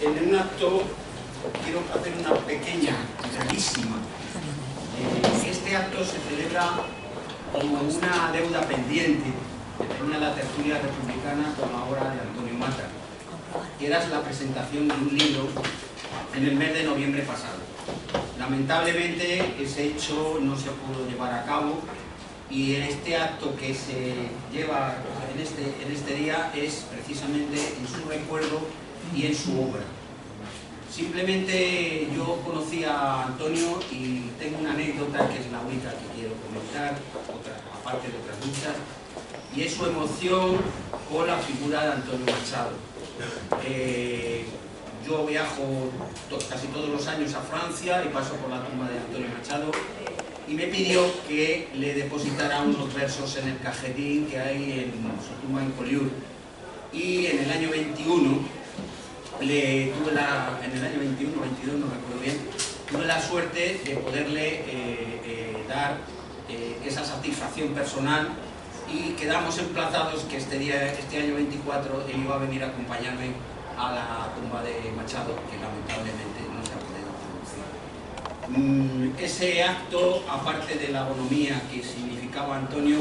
En un acto quiero hacer una pequeña, brevísima. Este acto se celebra como una deuda pendiente que tenía la tertulia republicana con la obra de Antonio Mata, que era la presentación de un libro en el mes de noviembre pasado. Lamentablemente ese hecho no se pudo llevar a cabo y este acto que se lleva en este día es precisamente en su recuerdo y en su obra. Simplemente yo conocí a Antonio y tengo una anécdota que es la única que quiero comentar, aparte de otras muchas, y es su emoción con la figura de Antonio Machado. Yo viajo casi todos los años a Francia y paso por la tumba de Antonio Machado y me pidió que le depositara unos versos en el cajetín que hay en su tumba en Collioure. Y en el año 21 en el año 21 o 22, no recuerdo bien, tuve la suerte de poderle dar esa satisfacción personal y quedamos emplazados que este año 24 él iba a venir a acompañarme a la tumba de Machado, que lamentablemente no se ha podido producir. Ese acto, aparte de la bonomía que significaba Antonio,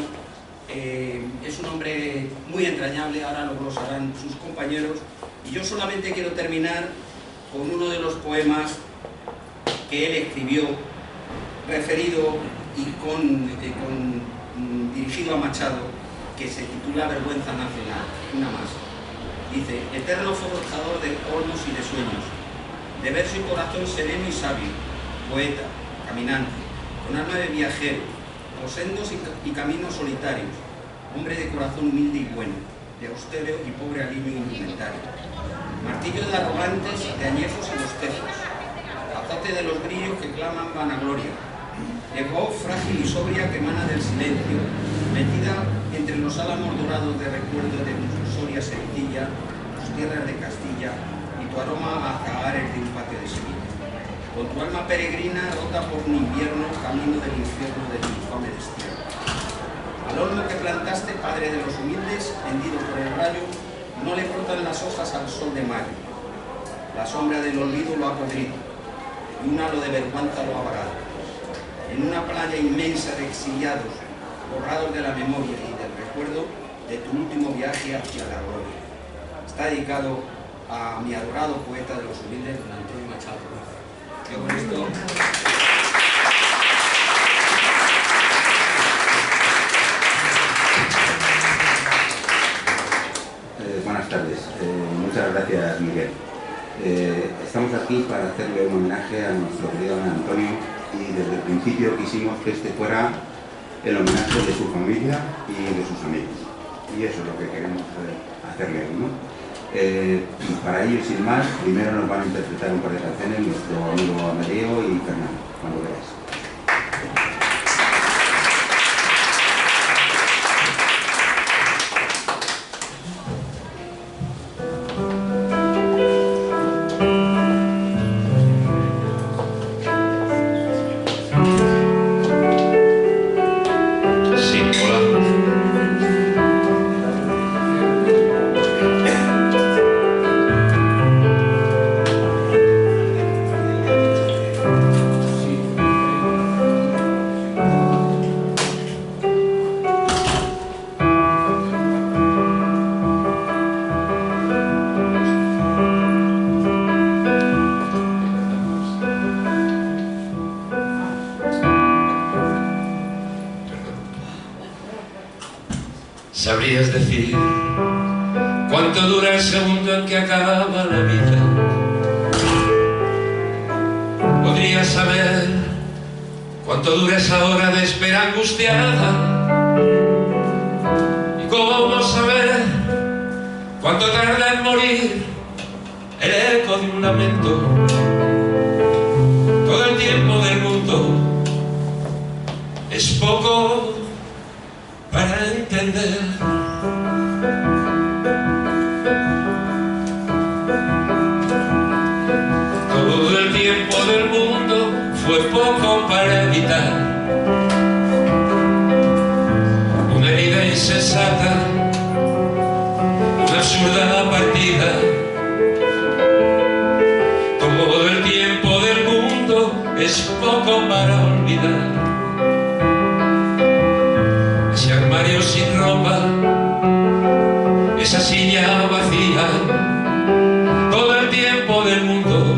es un hombre muy entrañable, ahora lo glosarán sus compañeros, y yo solamente quiero terminar con uno de los poemas que él escribió, referido y dirigido a Machado, que se titula Vergüenza Nacional, una más. Dice: eterno forjador de hornos y de sueños, de verso y corazón sereno y sabio, poeta, caminante, con alma de viajero, por sendos y caminos solitarios, hombre de corazón humilde y bueno, de austero y pobre alivio indumentario, martillo de arrogantes, de añejos y bostezos, azote de los brillos que claman vanagloria, de voz frágil y sobria que emana del silencio, metida entre los álamos dorados de recuerdo de tu Soria sencilla, tus tierras de Castilla y tu aroma a azahares de un patio de Sevilla. Con tu alma peregrina rota por un invierno, camino del infierno del infame destierro. Al horno que plantaste, padre de los humildes, hendido por el rayo, no le brotan las hojas al sol de mayo. La sombra del olvido lo ha podrido y un halo de vergüenza lo ha varado. En una playa inmensa de exiliados, borrados de la memoria y del recuerdo de tu último viaje hacia la gloria. Está dedicado a mi adorado poeta de los humildes, don Antonio Machado. Yo con esto... Buenas tardes. Muchas gracias, Miguel. Estamos aquí para hacerle un homenaje a nuestro querido don Antonio y desde el principio quisimos que este fuera el homenaje de su familia y de sus amigos. Y eso es lo que queremos hacerle hoy, ¿no? Para ello, sin más, primero nos van a interpretar un par de canciones nuestro amigo Amadeo y Fernando, cuando veas. ¿Sabrías decir cuánto dura el segundo en que acaba la vida? ¿Podrías saber cuánto dura esa hora de espera angustiada? ¿Y cómo saber cuánto tarda en morir el eco de un lamento? Todo el tiempo del mundo es poco para entender. Todo el tiempo del mundo fue poco para evitar una herida insensata absurda partida. Todo el tiempo del mundo es poco para olvidar. Ese armario sin ropa, esa silla vacía, todo el tiempo del mundo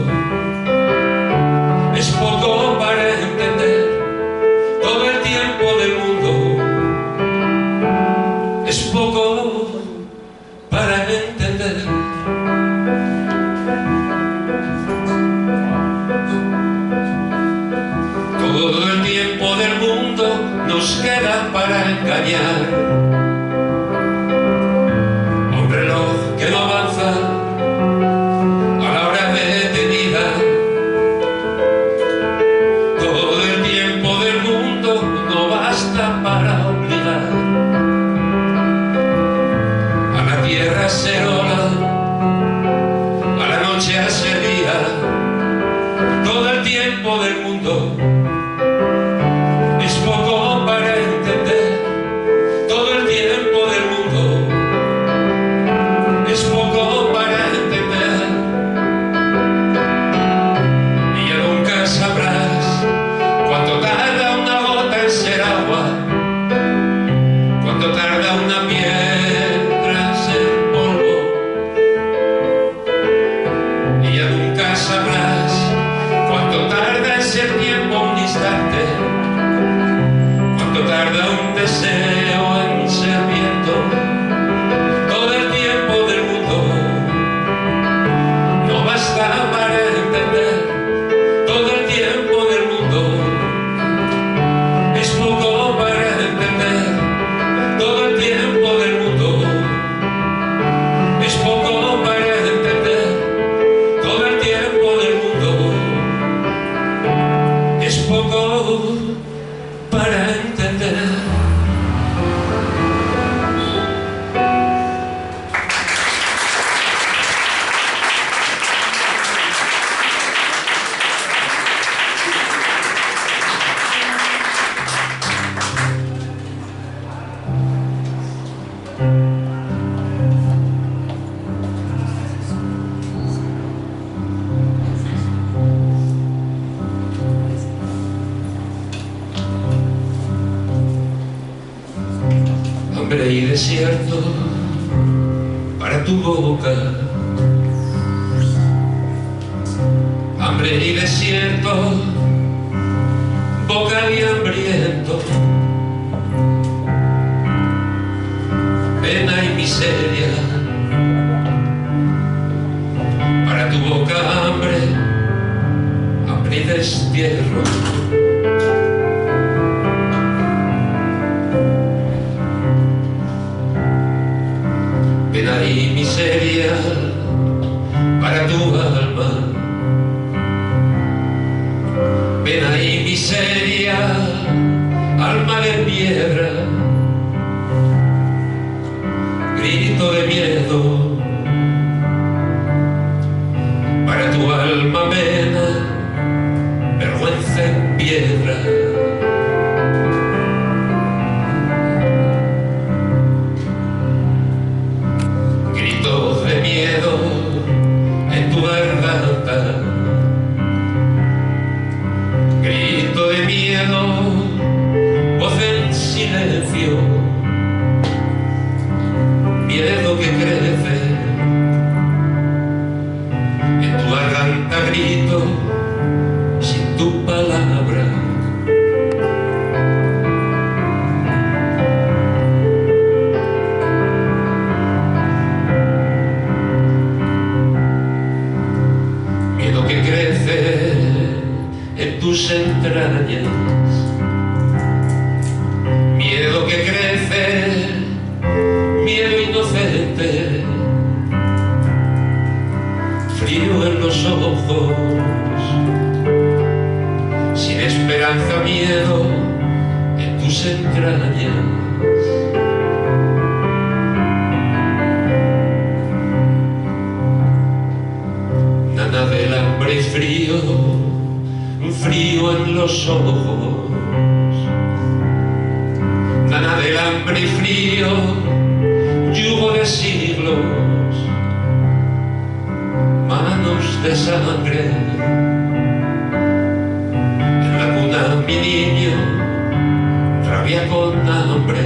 es poco para entender. Todo el tiempo del mundo es poco para entender. Todo el tiempo del mundo nos queda para engañar a un reloj que no avanza a la hora detenida. Todo el tiempo del mundo no basta para obligar a la tierra a ser ola, a la noche a ser día. Todo el tiempo del mundo es poco para entender. Todo el tiempo del mundo es poco para entender. Y ya nunca sabrás cuánto tarda una gota en ser agua, cuánto tarda una piedra en ser polvo. Y ya nunca sabrás cuánto tarda en ser tiempo un instante, cuánto tarda un deseo en ser viento. Todo el tiempo del mundo no basta para entender. Todo el tiempo del mundo es poco para entender. Todo el tiempo del mundo es poco para entender. Todo el tiempo del mundo es poco para entender. Hambre y desierto para tu boca. Hambre y desierto, boca y hambriento. Pena y miseria para tu boca. Hambre, hambre y destierro. Pena y miseria para tu alma. Pena y miseria, alma de piedra. Grito de miedo para tu alma. Pena, vergüenza en piedra. En tu garganta, grito de miedo, voz en silencio, miedo que crece en tu garganta. Grito sin tu palabra. En tus entrañas, miedo que crece, miedo inocente, frío en los ojos, sin esperanza. Miedo en tus entrañas. Nada del hambre y frío, un frío en los ojos. Nada del hambre y frío, yugo de siglos, de sangre. En la cuna mi niño rabia con hambre.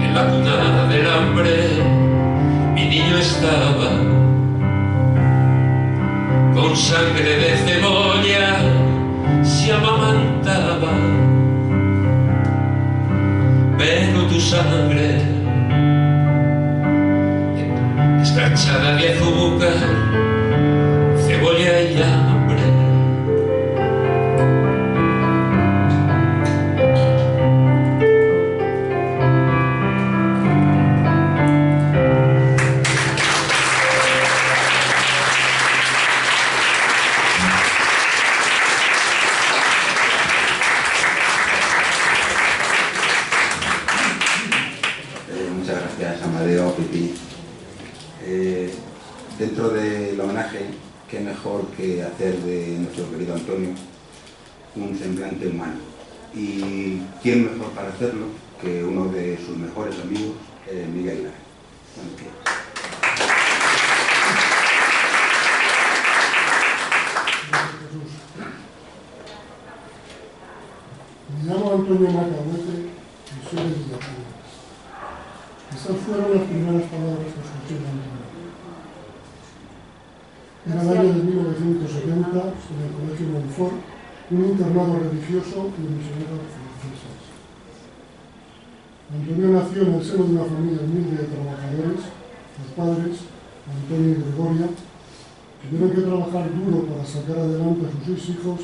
En la cuna del hambre mi niño estaba, con sangre de cebolla se amamantaba. Pero tu sangre, escarchada de azúcar, cebolla y hambre. Muchas gracias, Amadeo, Pipi. Dentro del homenaje, qué mejor que hacer de nuestro querido Antonio un semblante humano. Y quién mejor para hacerlo que uno de sus mejores amigos, Miguel Lara. Me llamo Antonio Macahuete y soy de Villacañas. Estas fueron las primeras palabras que escuché de Antonio. Era el año de 1970, en el Colegio Montfort, un internado religioso de misioneros franceses. Antonio nació en el seno de una familia humilde de trabajadores. Sus padres, Antonio y Gregoria, tuvieron que trabajar duro para sacar adelante a sus 6 hijos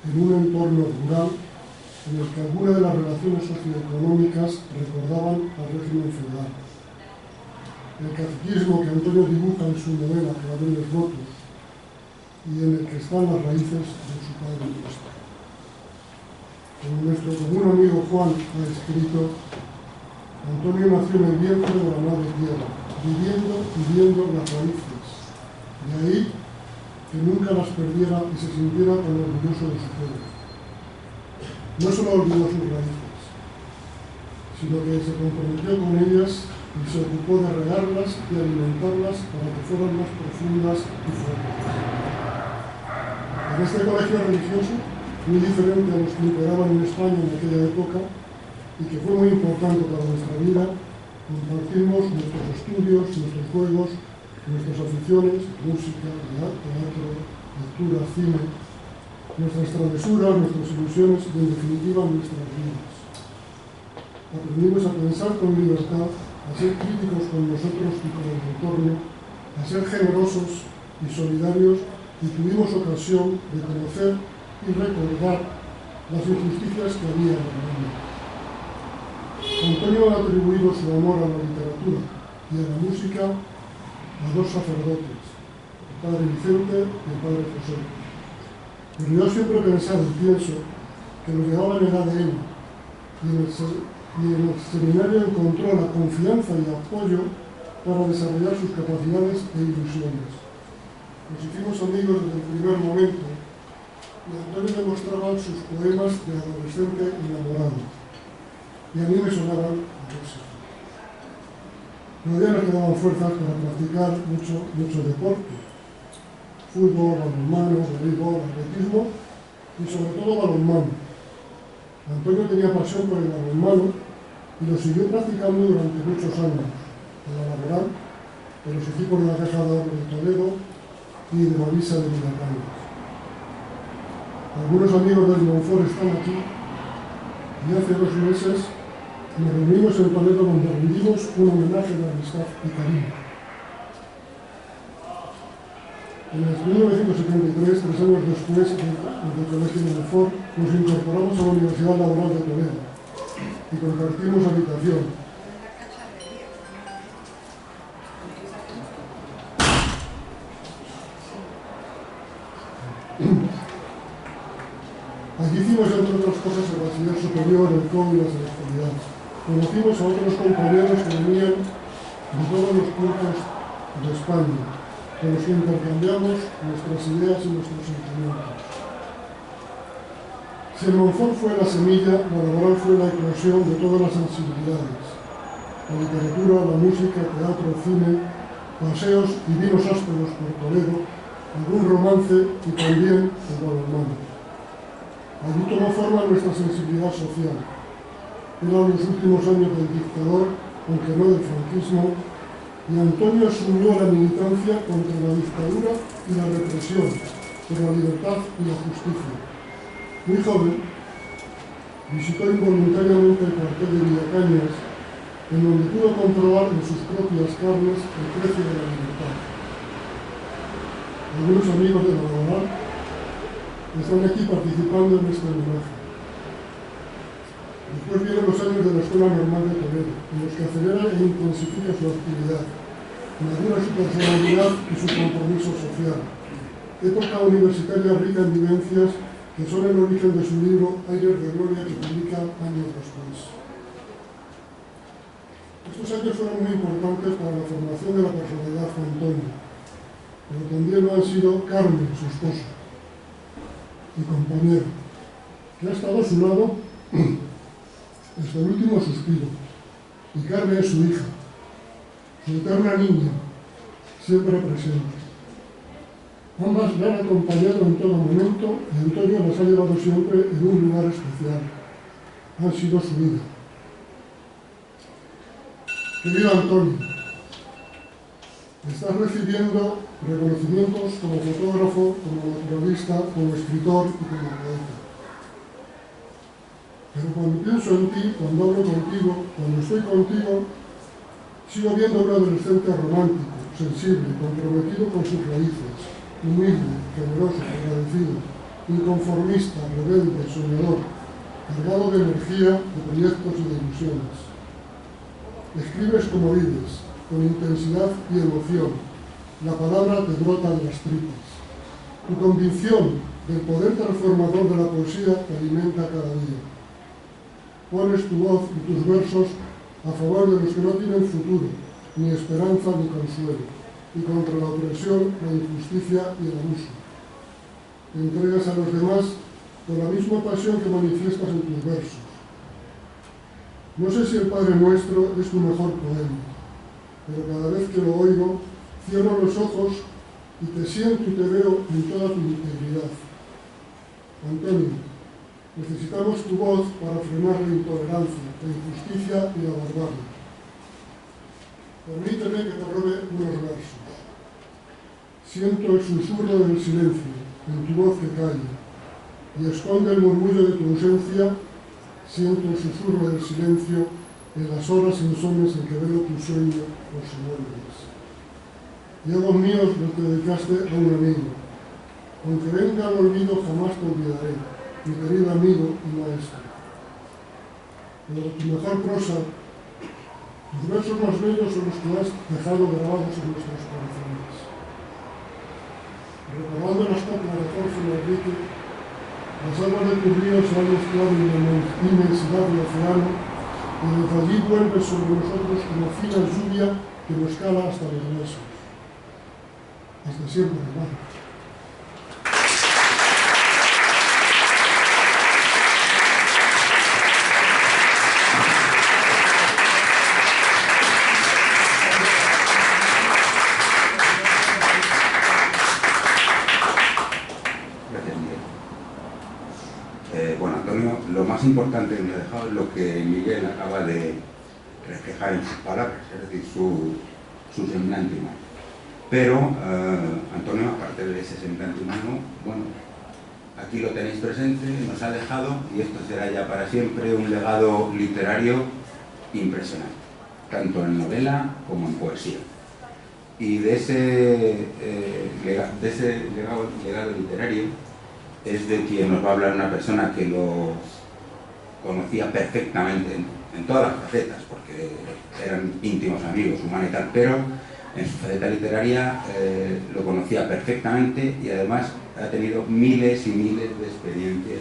en un entorno rural en el que algunas de las relaciones socioeconómicas recordaban al régimen feudal. El catequismo que Antonio dibuja en su novela Claveles Rotos y en el que están las raíces de su padre nuestro. Como nuestro común amigo Juan ha escrito, Antonio nació en el vientre de la madre tierra, viviendo y viendo las raíces. De ahí que nunca las perdiera y se sintiera tan orgulloso de su pueblo. No solo olvidó sus raíces, sino que se comprometió con ellas y se ocupó de regarlas y alimentarlas para que fueran más profundas y fuertes. En este colegio religioso, muy diferente a los que imperaban en España en aquella época, y que fue muy importante para nuestra vida, compartimos nuestros estudios, nuestros juegos, nuestras aficiones, música, teatro, lectura, cine, nuestras travesuras, nuestras ilusiones y, en definitiva, nuestras vidas. Aprendimos a pensar con libertad, a ser críticos con nosotros y con el entorno, a ser generosos y solidarios, y tuvimos ocasión de conocer y recordar las injusticias que había en el mundo. Antonio ha atribuido su amor a la literatura y a la música a 2 sacerdotes, el padre Vicente y el padre José. Pero yo siempre he pensado y pienso que lo llevaba en el ADN, y en el seminario encontró la confianza y apoyo para desarrollar sus capacidades e ilusiones. Nos hicimos amigos desde el primer momento y Antonio me mostraba sus poemas de adolescente enamorado, y a mí me sonaban a éxito. Todavía me quedaban fuerzas para practicar mucho deporte: fútbol, balonmano, voleibol, atletismo y sobre todo balonmano. Antonio tenía pasión por el balonmano y lo siguió practicando durante muchos años, en la laboral, en los equipos de la Caja de Oro de Toledo y de Mavisa de Villacañas. Algunos amigos del Montfort están aquí y hace 2 meses nos reunimos en Toledo donde rendimos un homenaje de amistad y cariño. En el 1973, 3 años después del Colegio Montfort, nos incorporamos a la Universidad Laboral de Toledo y compartimos habitación. Allí hicimos, entre otras cosas, el bachiller superior, el COU y la selectividad. Conocimos a otros compañeros que venían de todos los puntos de España, con los que intercambiamos nuestras ideas y nuestros sentimientos. Si el Montfort fue la semilla, la laboral fue la eclosión de todas las sensibilidades, la literatura, la música, el teatro, el cine, paseos y vinos ásperos por Toledo, algún romance y también el balonmano. Allí tomó forma nuestra sensibilidad social. Eran los últimos años del dictador, aunque no del franquismo, y Antonio se unió a la militancia contra la dictadura y la represión, por la libertad y la justicia. Muy joven, visitó involuntariamente el cuartel de Villacañas, en donde pudo comprobar en sus propias carnes el precio de la libertad. Algunos amigos de la Laboral están aquí participando en este homenaje. Después vienen los años de la Escuela Normal de Toledo, en los que acelera e intensifica su actividad, madura su personalidad y su compromiso social. Época universitaria rica en vivencias que son el origen de su libro Aires de Gloria, que publica años después. Estos años fueron muy importantes para la formación de la personalidad de Antonio, pero también lo han sido Carmen, su esposa y compañera, que ha estado a su lado hasta el último suspiro, y Carmen es su hija, su eterna niña, siempre presente. Ambas le han acompañado en todo momento y Antonio las ha llevado siempre en un lugar especial. Han sido su vida. Querido Antonio, estás recibiendo reconocimientos como fotógrafo, como naturalista, como escritor y como poeta. Pero cuando pienso en ti, cuando hablo contigo, cuando estoy contigo, sigo viendo a un adolescente romántico, sensible, comprometido con sus raíces, humilde, generoso, agradecido, inconformista, rebelde, soñador, cargado de energía, de proyectos y de ilusiones. Escribes como vives, con intensidad y emoción. La palabra te brota de las tripas. Tu convicción del poder transformador de la poesía te alimenta cada día. Pones tu voz y tus versos a favor de los que no tienen futuro, ni esperanza ni consuelo, y contra la opresión, la injusticia y el abuso. Te entregas a los demás con la misma pasión que manifiestas en tus versos. No sé si el Padre Nuestro es tu mejor poema, pero cada vez que lo oigo, cierro los ojos y te siento y te veo en toda tu integridad. Antonio, necesitamos tu voz para frenar la intolerancia, la injusticia y la barbarie. Permíteme que te robe unos versos. Siento el susurro del silencio, en tu voz que calla, y esconde el murmullo de tu ausencia. Siento el susurro del silencio en las horas insones en que veo tu sueño por segundos. Diegos míos los que dedicaste a un amigo. Aunque venga al olvido, jamás te olvidaré, mi querido amigo y maestro. Pero tu mejor prosa, tus versos más bellos son los que has dejado grabados en nuestros corazones. Recordando las coplas de Jorge Manrique, las aguas de tus ríos se han mezclado en la inmensidad del océano, y desde allí vuelve sobre nosotros como fina lluvia que nos cala hasta los huesos. Hasta siempre, hermano. Bueno, Antonio, lo más importante que me ha dejado es lo que Miguel acaba de reflejar en sus palabras, es decir, su semblante humano. Pero Antonio, aparte de ese semblante humano, bueno, aquí lo tenéis presente, nos ha dejado, y esto será ya para siempre, un legado literario impresionante, tanto en novela como en poesía. Y de ese legado literario es de quien nos va a hablar una persona que lo conocía perfectamente en todas las facetas, porque eran íntimos amigos, humanos y tal, pero en su faceta literaria lo conocía perfectamente y además ha tenido miles y miles de experiencias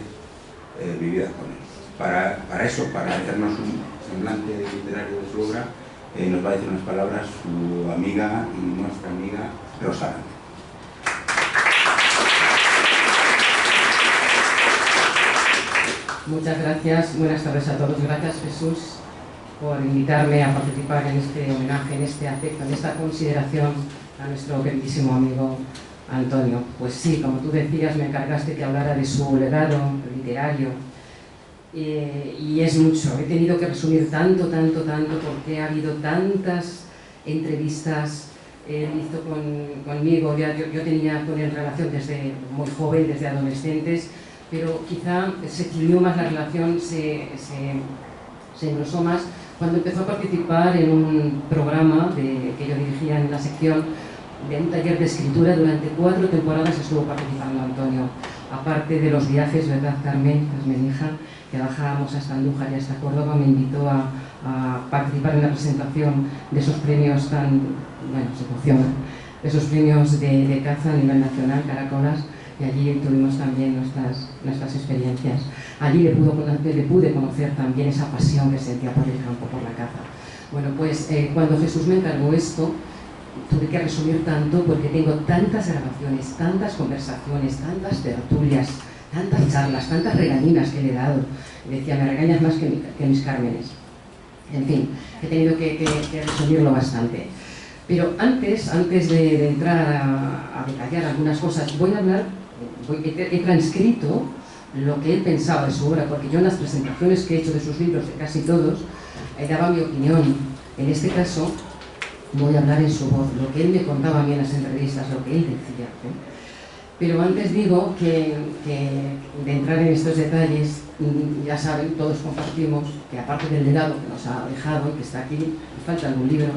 vividas con él. Para hacernos un semblante literario de su obra, nos va a decir unas palabras su amiga y nuestra amiga Rosa. Muchas gracias, buenas tardes a todos. Gracias, Jesús, por invitarme a participar en este homenaje, en este afecto, en esta consideración a nuestro queridísimo amigo Antonio. Pues sí, como tú decías, me encargaste que hablara de su legado literario, y es mucho. He tenido que resumir tanto, porque ha habido tantas entrevistas. Él hizo conmigo, yo tenía con él relación desde muy joven, desde adolescentes, pero quizá se exilió más la relación, se engrosó más cuando empezó a participar en un programa que yo dirigía en la sección de un taller de escritura. Durante 4 temporadas estuvo participando Antonio, aparte de los viajes, ¿verdad, Carmen? Que es mi hija, que bajábamos hasta Andújar y hasta Córdoba. Me invitó a participar en la presentación de esos premios se emociona, de esos premios de caza a nivel nacional, Caracolas, y allí tuvimos también nuestras experiencias. Allí le pude conocer también esa pasión que sentía por el campo, por la caza. Bueno, pues cuando Jesús me encargó esto, tuve que resumir tanto porque tengo tantas grabaciones, tantas conversaciones, tantas tertulias, tantas charlas, tantas regañinas que le he dado. Y decía, me regañas más que mis Cármenes. En fin, he tenido que resumirlo bastante. Pero antes de entrar a detallar algunas cosas, he transcrito lo que él pensaba de su obra, porque yo en las presentaciones que he hecho de sus libros, de casi todos, daba mi opinión. En este caso, voy a hablar en su voz, lo que él me contaba a mí en las entrevistas, lo que él decía. Pero antes digo que de entrar en estos detalles, ya saben, todos compartimos que aparte del legado que nos ha dejado y que está aquí, me falta algún libro,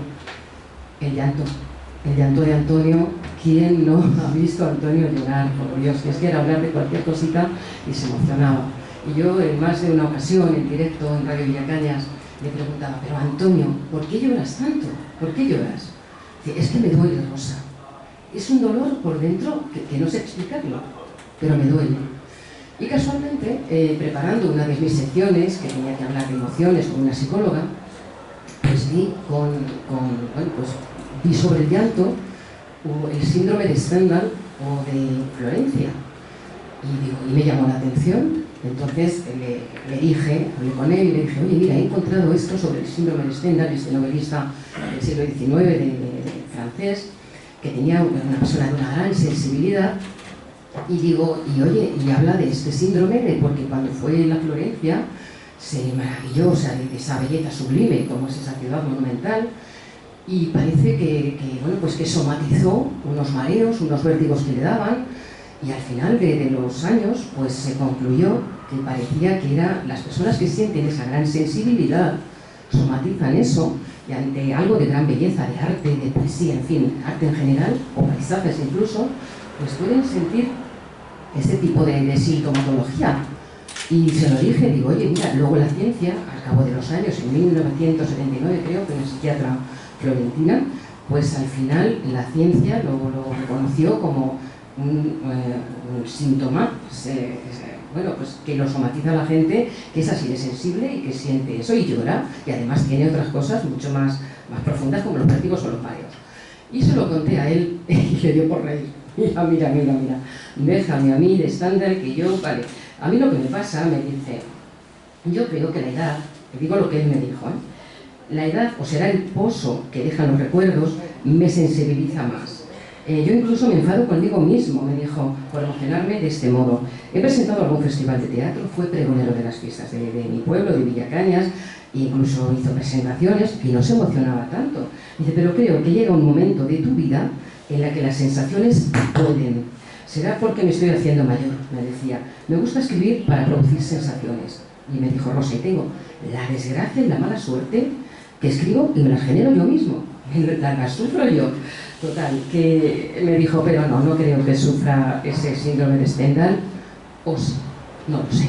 el llanto de Antonio. ¿Quién no ha visto a Antonio llorar? Por Dios, que es que era hablar de cualquier cosita y se emocionaba. Y yo en más de una ocasión, en directo en Radio Villacañas, le preguntaba, pero Antonio, ¿por qué lloras tanto? ¿Por qué lloras? Dice, es que me duele, Rosa. Es un dolor por dentro que no sé explicarlo, pero me duele. Y casualmente, preparando una de mis secciones, que tenía que hablar de emociones con una psicóloga, pues vi sobre el llanto el síndrome de Stendhal o de Florencia. Y me llamó la atención. Entonces hablé con él y le dije, oye, mira, he encontrado esto sobre el síndrome de Stendhal, este novelista del siglo XIX de francés, que tenía una persona de una gran sensibilidad, y habla de este síndrome, porque cuando fue en la Florencia se maravilló, o sea, de esa belleza sublime, como es esa ciudad monumental, y parece que somatizó unos mareos, unos vértigos que le daban, y al final de los años pues se concluyó que parecía que las personas que sienten esa gran sensibilidad, somatizan eso, y ante algo de gran belleza, de arte, de poesía, en fin, arte en general, o paisajes incluso, pues pueden sentir este tipo de sintomatología. Y se lo dije, digo, oye, mira, luego la ciencia, al cabo de los años, en 1979 creo, que una psiquiatra florentina, pues al final la ciencia lo reconoció como un síntoma, pues que lo somatiza la gente, que es así de sensible y que siente eso y llora, y además tiene otras cosas mucho más profundas como los vértigos o los mareos. Y se lo conté a él y le dio por reír. Mira, déjame a mí de estándar que yo, vale. A mí lo que me pasa, me dice, yo creo que la edad, te digo lo que él me dijo, la edad, o será el pozo que dejan los recuerdos, me sensibiliza más. Yo incluso me enfado conmigo mismo, me dijo, por emocionarme de este modo. He presentado algún festival de teatro, fue pregonero de las fiestas de mi pueblo, de Villacañas, incluso hizo presentaciones y no se emocionaba tanto. Dice, pero creo que llega un momento de tu vida en la que las sensaciones pueden. Será porque me estoy haciendo mayor, me decía. Me gusta escribir para producir sensaciones. Y me dijo, Rosa, y tengo la desgracia y la mala suerte que escribo y me las genero yo mismo. Las sufro yo. Total, que me dijo, pero no creo que sufra ese síndrome de Stendhal. O sí, no lo sé.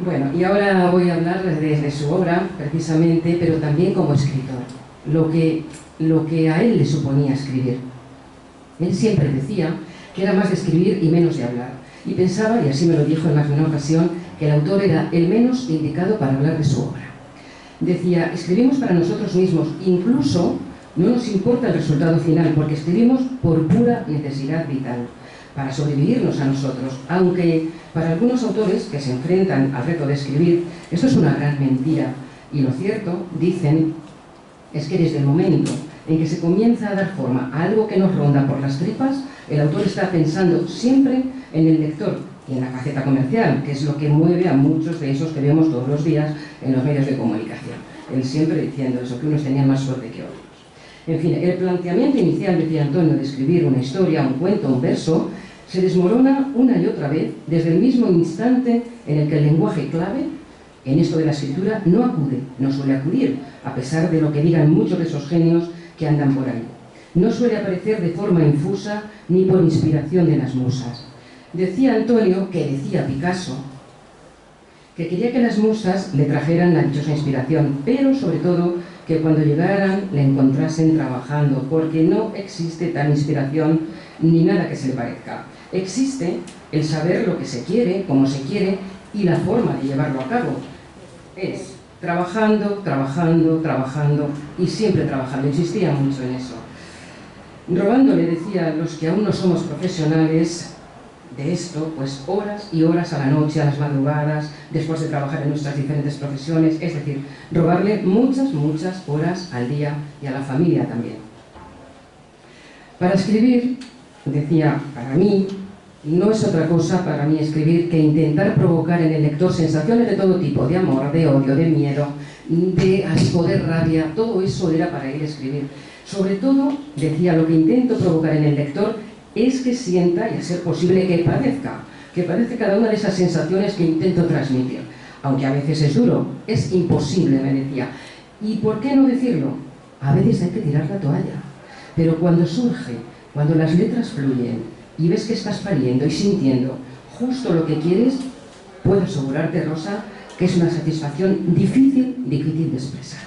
Bueno, y ahora voy a hablar desde su obra, precisamente, pero también como escritor. Lo que a él le suponía escribir. Él siempre decía que era más de escribir y menos de hablar. Y pensaba, y así me lo dijo en más de una ocasión, que el autor era el menos indicado para hablar de su obra. Decía, escribimos para nosotros mismos, incluso no nos importa el resultado final, porque escribimos por pura necesidad vital, para sobrevivirnos a nosotros, aunque para algunos autores que se enfrentan al reto de escribir, esto es una gran mentira. Y lo cierto, dicen, es que desde el momento en que se comienza a dar forma a algo que nos ronda por las tripas, el autor está pensando siempre en el lector y en la faceta comercial, que es lo que mueve a muchos de esos que vemos todos los días en los medios de comunicación. Él siempre diciendo eso, que unos tenían más suerte que otros. En fin, el planteamiento inicial, decía Antonio, de escribir una historia, un cuento, un verso, se desmorona una y otra vez desde el mismo instante en el que el lenguaje clave en esto de la escritura no suele acudir, a pesar de lo que digan muchos de esos genios que andan por ahí. No suele aparecer de forma infusa ni por inspiración de las musas. Decía Antonio, que decía Picasso, que quería que las musas le trajeran la dichosa inspiración, pero sobre todo que cuando llegaran le encontrasen trabajando, porque no existe tal inspiración ni nada que se le parezca. Existe el saber lo que se quiere, cómo se quiere y la forma de llevarlo a cabo. Es trabajando, trabajando, trabajando y siempre trabajando. Insistía mucho en eso. Robando, le decía a los que aún no somos profesionales de esto, pues horas y horas a la noche, a las madrugadas, después de trabajar en nuestras diferentes profesiones, es decir, robarle muchas horas al día y a la familia también. Para escribir, decía, para mí, no es otra cosa para mí escribir que intentar provocar en el lector sensaciones de todo tipo, de amor, de odio, de miedo, de asco, de rabia, todo eso era para él escribir. Sobre todo, decía, lo que intento provocar en el lector es que sienta, y a ser posible que padezca cada una de esas sensaciones que intento transmitir. Aunque a veces es duro, es imposible, me decía. ¿Y por qué no decirlo? A veces hay que tirar la toalla. Pero cuando surge, cuando las letras fluyen, y ves que estás pariendo y sintiendo justo lo que quieres, puedo asegurarte, Rosa, que es una satisfacción difícil de expresar.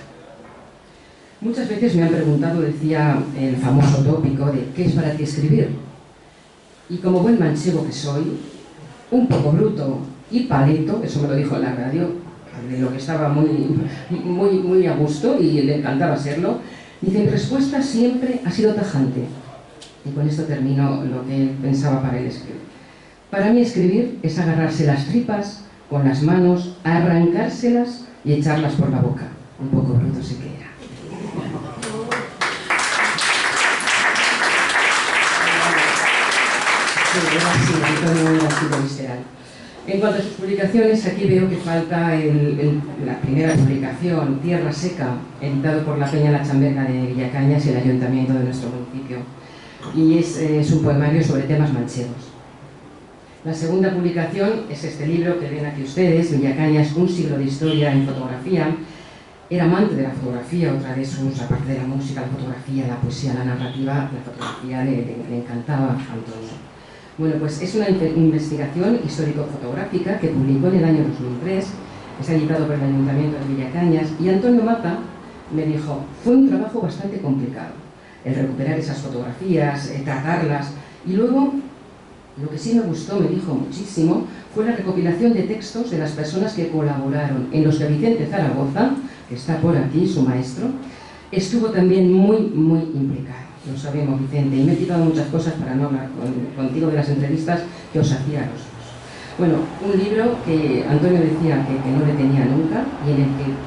Muchas veces me han preguntado, decía el famoso tópico de ¿qué es para ti escribir? Y como buen manchego que soy, un poco bruto y paleto, eso me lo dijo en la radio, de lo que estaba muy a gusto y le encantaba serlo, dice, mi respuesta siempre ha sido tajante. Y con esto termino lo que él pensaba para él escribir. Para mí escribir es agarrarse las tripas con las manos, arrancárselas y echarlas por la boca. Un poco bruto sí que era. En cuanto a sus publicaciones, aquí veo que falta la primera publicación, Tierra Seca, editado por la Peña La Chamberga de Villacañas y el Ayuntamiento de nuestro municipio. Y es un poemario sobre temas manchegos. La segunda publicación es este libro que ven aquí ustedes, Villacañas, un siglo de historia en fotografía. Era amante de la fotografía, otra de sus, aparte de la música, la fotografía, la poesía, la narrativa, la fotografía le encantaba a Antonio. Bueno, pues es una investigación histórico-fotográfica que publicó en el año 2003, está editado por el Ayuntamiento de Villacañas, y Antonio Mata me dijo, fue un trabajo bastante complicado, el recuperar esas fotografías, tratarlas, y luego, lo que sí me gustó, me dijo muchísimo, fue la recopilación de textos de las personas que colaboraron, en los que Vicente Zaragoza, que está por aquí, su maestro, estuvo también muy implicado. Lo sabemos, Vicente, y me he quitado muchas cosas para no hablar contigo de las entrevistas que os hacía a los dos. Bueno, un libro que Antonio decía que no le tenía nunca y en el que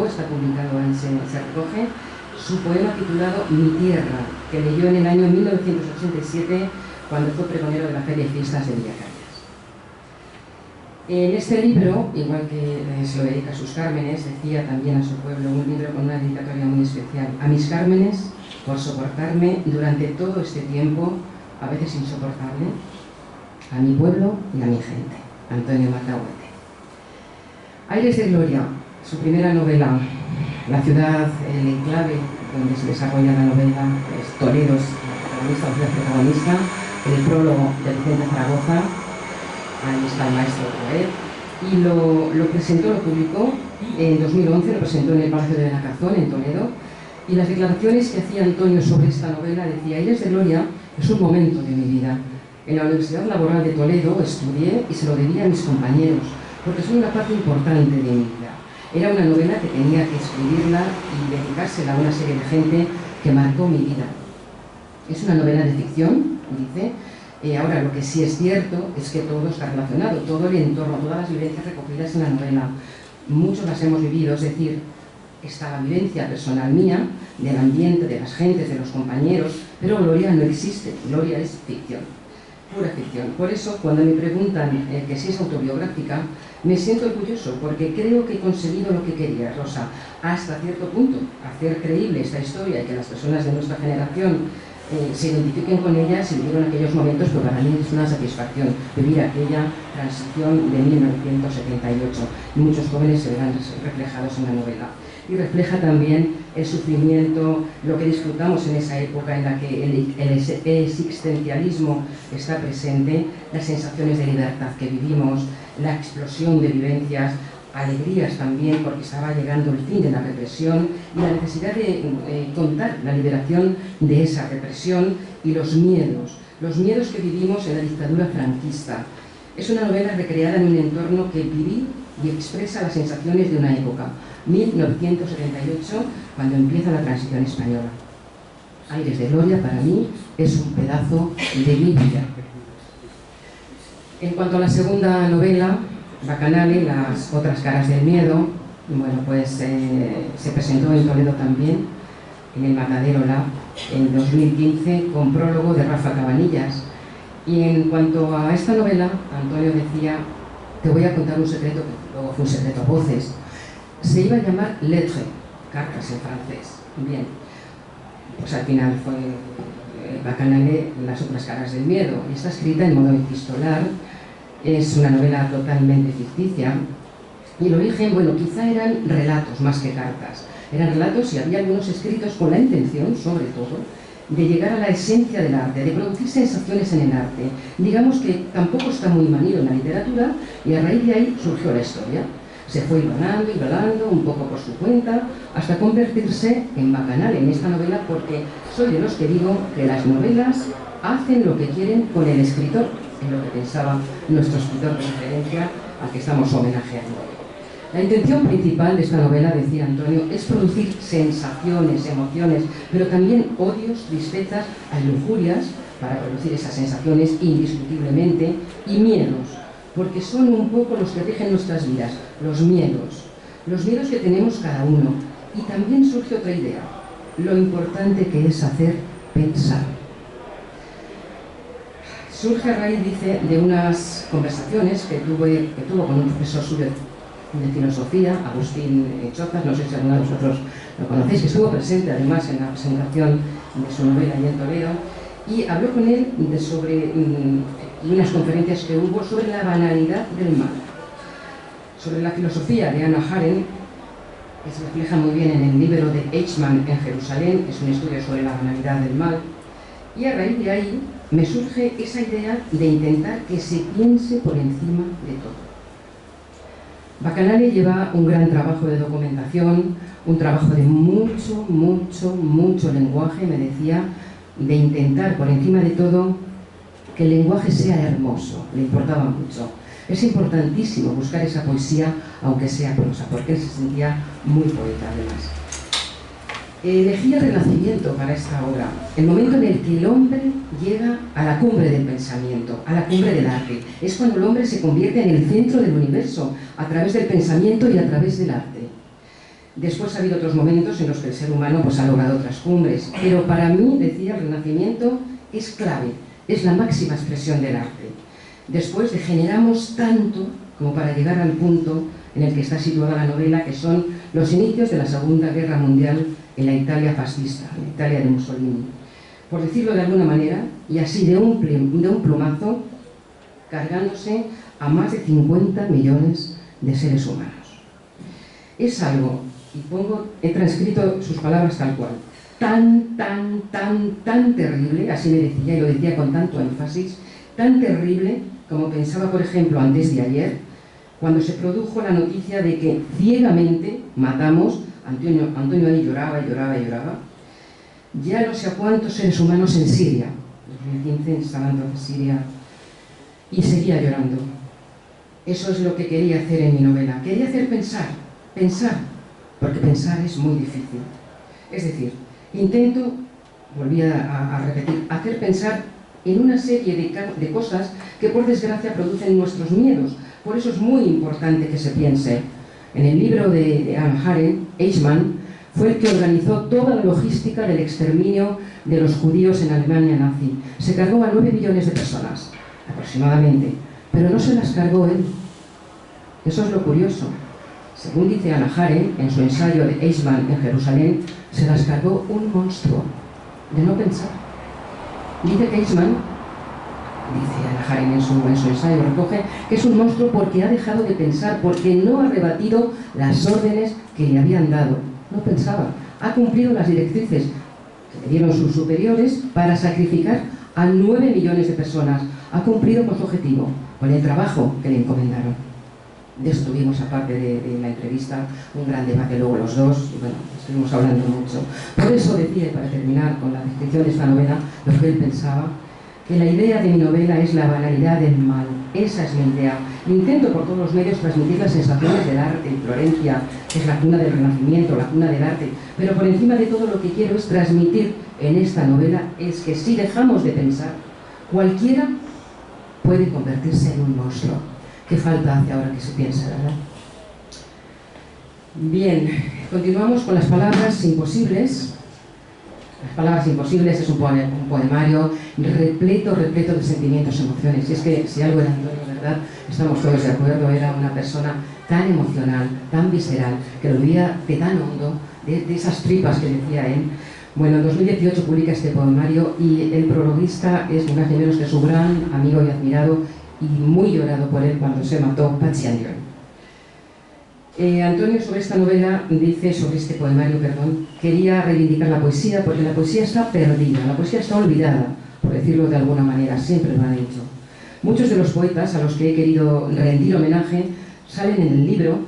está publicado, ahí se recoge, su poema titulado Mi Tierra, que leyó en el año 1987 cuando fue pregonero de la Feria y Fiestas de Villacañas. En este libro, igual que se lo dedica a sus Cármenes, decía también a su pueblo, un libro con una dedicatoria muy especial. A mis Cármenes, por soportarme durante todo este tiempo, a veces insoportable, a mi pueblo y a mi gente. Antonio Mata Huete. Aires de Gloria, su primera novela, la ciudad, el enclave donde se desarrolla la novela, es Toledo, la ciudad protagonista, el prólogo de Vicente Zaragoza, ahí está el maestro otra vez, y lo presentó, lo publicó en 2011, lo presentó en el Palacio de Benacazón, en Toledo, y las declaraciones que hacía Antonio sobre esta novela decía, Aires de Gloria es un momento de mi vida. En la Universidad Laboral de Toledo estudié y se lo debía a mis compañeros, porque son una parte importante de mi vida. Era una novela que tenía que escribirla y dedicársela a una serie de gente que marcó mi vida. Es una novela de ficción, dice. Ahora, lo que sí es cierto es que todo está relacionado, todo el entorno, todas las vivencias recogidas en la novela. Muchos las hemos vivido, es decir, está la vivencia personal mía, del ambiente, de las gentes, de los compañeros, pero Gloria no existe, Gloria es ficción, pura ficción. Por eso, cuando me preguntan que si es autobiográfica, me siento orgulloso, porque creo que he conseguido lo que quería, Rosa, hasta cierto punto, hacer creíble esta historia y que las personas de nuestra generación se identifiquen con ella, si vivieron aquellos momentos, pero para mí es una satisfacción vivir aquella transición de 1978, y muchos jóvenes se verán reflejados en la novela. Y refleja también el sufrimiento, lo que disfrutamos en esa época en la que el existencialismo está presente, las sensaciones de libertad que vivimos, la explosión de vivencias, alegrías también, porque estaba llegando el fin de la represión y la necesidad de contar la liberación de esa represión y los miedos que vivimos en la dictadura franquista. Es una novela recreada en un entorno que viví y expresa las sensaciones de una época, 1978, cuando empieza la transición española. Aires de Gloria, para mí, es un pedazo de mi vida. En cuanto a la segunda novela, Bacanale, Las otras caras del miedo, bueno, pues se presentó en Toledo también, en el Matadero Lab, en 2015, con prólogo de Rafa Cabanillas. Y en cuanto a esta novela, Antonio decía, te voy a contar un secreto, que luego fue un secreto a voces. Se iba a llamar Lettres, cartas en francés. Bien, pues al final fue Bacanale, Las otras caras del miedo, y está escrita en modo epistolar. Es una novela totalmente ficticia, y el origen, bueno, quizá eran relatos más que cartas. Eran relatos y había algunos escritos con la intención, sobre todo, de llegar a la esencia del arte, de producir sensaciones en el arte. Digamos que tampoco está muy manido en la literatura, y a raíz de ahí surgió la historia. Se fue hilvanando, un poco por su cuenta, hasta convertirse en Bacanale, en esta novela, porque soy de los que digo que las novelas hacen lo que quieren con el escritor, en lo que pensaba nuestro escritor de referencia al que estamos homenajeando. La intención principal de esta novela, decía Antonio, es producir sensaciones, emociones, pero también odios, tristezas, hay lujurias para producir esas sensaciones indiscutiblemente, y miedos, porque son un poco los que rigen nuestras vidas, los miedos que tenemos cada uno. Y también surge otra idea, lo importante que es hacer pensar. Surge a raíz, dice, de unas conversaciones que tuvo con un profesor suyo de filosofía, Agustín Chozas, no sé si alguno de vosotros lo conocéis, que estuvo presente además en la presentación de su novela allí en Toledo, y habló con él sobre unas conferencias que hubo sobre la banalidad del mal, sobre la filosofía de Hannah Arendt, que se refleja muy bien en el libro de Eichmann en Jerusalén, que es un estudio sobre la banalidad del mal, y a raíz de ahí me surge esa idea de intentar que se piense por encima de todo. Bacanale lleva un gran trabajo de documentación, un trabajo de mucho lenguaje, me decía, de intentar por encima de todo que el lenguaje sea hermoso, le importaba mucho. Es importantísimo buscar esa poesía, aunque sea prosa, porque él se sentía muy poeta además. Elegí el Renacimiento para esta obra, el momento en el que el hombre llega a la cumbre del pensamiento, a la cumbre del arte. Es cuando el hombre se convierte en el centro del universo, a través del pensamiento y a través del arte. Después ha habido otros momentos en los que el ser humano pues, ha logrado otras cumbres, pero para mí, decía, el Renacimiento es clave, es la máxima expresión del arte. Después degeneramos tanto como para llegar al punto en el que está situada la novela, que son los inicios de la Segunda Guerra Mundial en la Italia fascista, en la Italia de Mussolini. Por decirlo de alguna manera, y así de un plumazo, cargándose a más de 50 millones de seres humanos. Es algo, y he transcrito sus palabras tal cual, tan terrible, así me decía, y lo decía con tanto énfasis, tan terrible como pensaba, por ejemplo, antes de ayer, cuando se produjo la noticia de que ciegamente matamos, Antonio ahí lloraba. Ya no sé a cuántos seres humanos en Siria. En 2015 estaba en Siria y seguía llorando. Eso es lo que quería hacer en mi novela. Quería hacer pensar, porque pensar es muy difícil. Es decir, intento, volví a repetir, hacer pensar en una serie de cosas que por desgracia producen nuestros miedos. Por eso es muy importante que se piense. En el libro de Hannah Arendt, Eichmann fue el que organizó toda la logística del exterminio de los judíos en Alemania nazi. Se cargó a 9 millones de personas, aproximadamente, pero no se las cargó él. Eso es lo curioso. Según dice Hannah Arendt, en su ensayo de Eichmann en Jerusalén, se las cargó un monstruo de no pensar. Dice que Eichmann, dice Hannah Arendt en su ensayo, recoge que es un monstruo porque ha dejado de pensar, porque no ha rebatido las órdenes que le habían dado. No pensaba. Ha cumplido las directrices que le dieron sus superiores para sacrificar a 9 millones de personas. Ha cumplido con su objetivo, con el trabajo que le encomendaron. De eso tuvimos, aparte de la entrevista, un gran debate luego los dos, y bueno, estuvimos hablando mucho. Por eso decía, para terminar con la descripción de esta novela, lo que él pensaba, que la idea de mi novela es la banalidad del mal. Esa es mi idea. Intento por todos los medios transmitir las sensaciones del arte. Florencia, que es la cuna del Renacimiento, la cuna del arte. Pero por encima de todo lo que quiero es transmitir en esta novela es que si dejamos de pensar, cualquiera puede convertirse en un monstruo. ¿Qué falta hace ahora que se piense, verdad? Bien, continuamos con Las palabras imposibles. Las palabras imposibles es un poemario repleto de sentimientos y emociones. Y es que si algo era Antonio, ¿verdad? Estamos todos de acuerdo, era una persona tan emocional, tan visceral, que lo vivía de tan hondo, de esas tripas que decía él. Bueno, en 2018 publica este poemario y el prologuista es ni más ni menos que su gran amigo y admirado y muy llorado por él cuando se mató, Patxi Ayllón. Antonio sobre esta novela dice, sobre este poemario, perdón, quería reivindicar la poesía porque la poesía está perdida, la poesía está olvidada, por decirlo de alguna manera, siempre lo ha dicho. Muchos de los poetas a los que he querido rendir homenaje salen en el libro,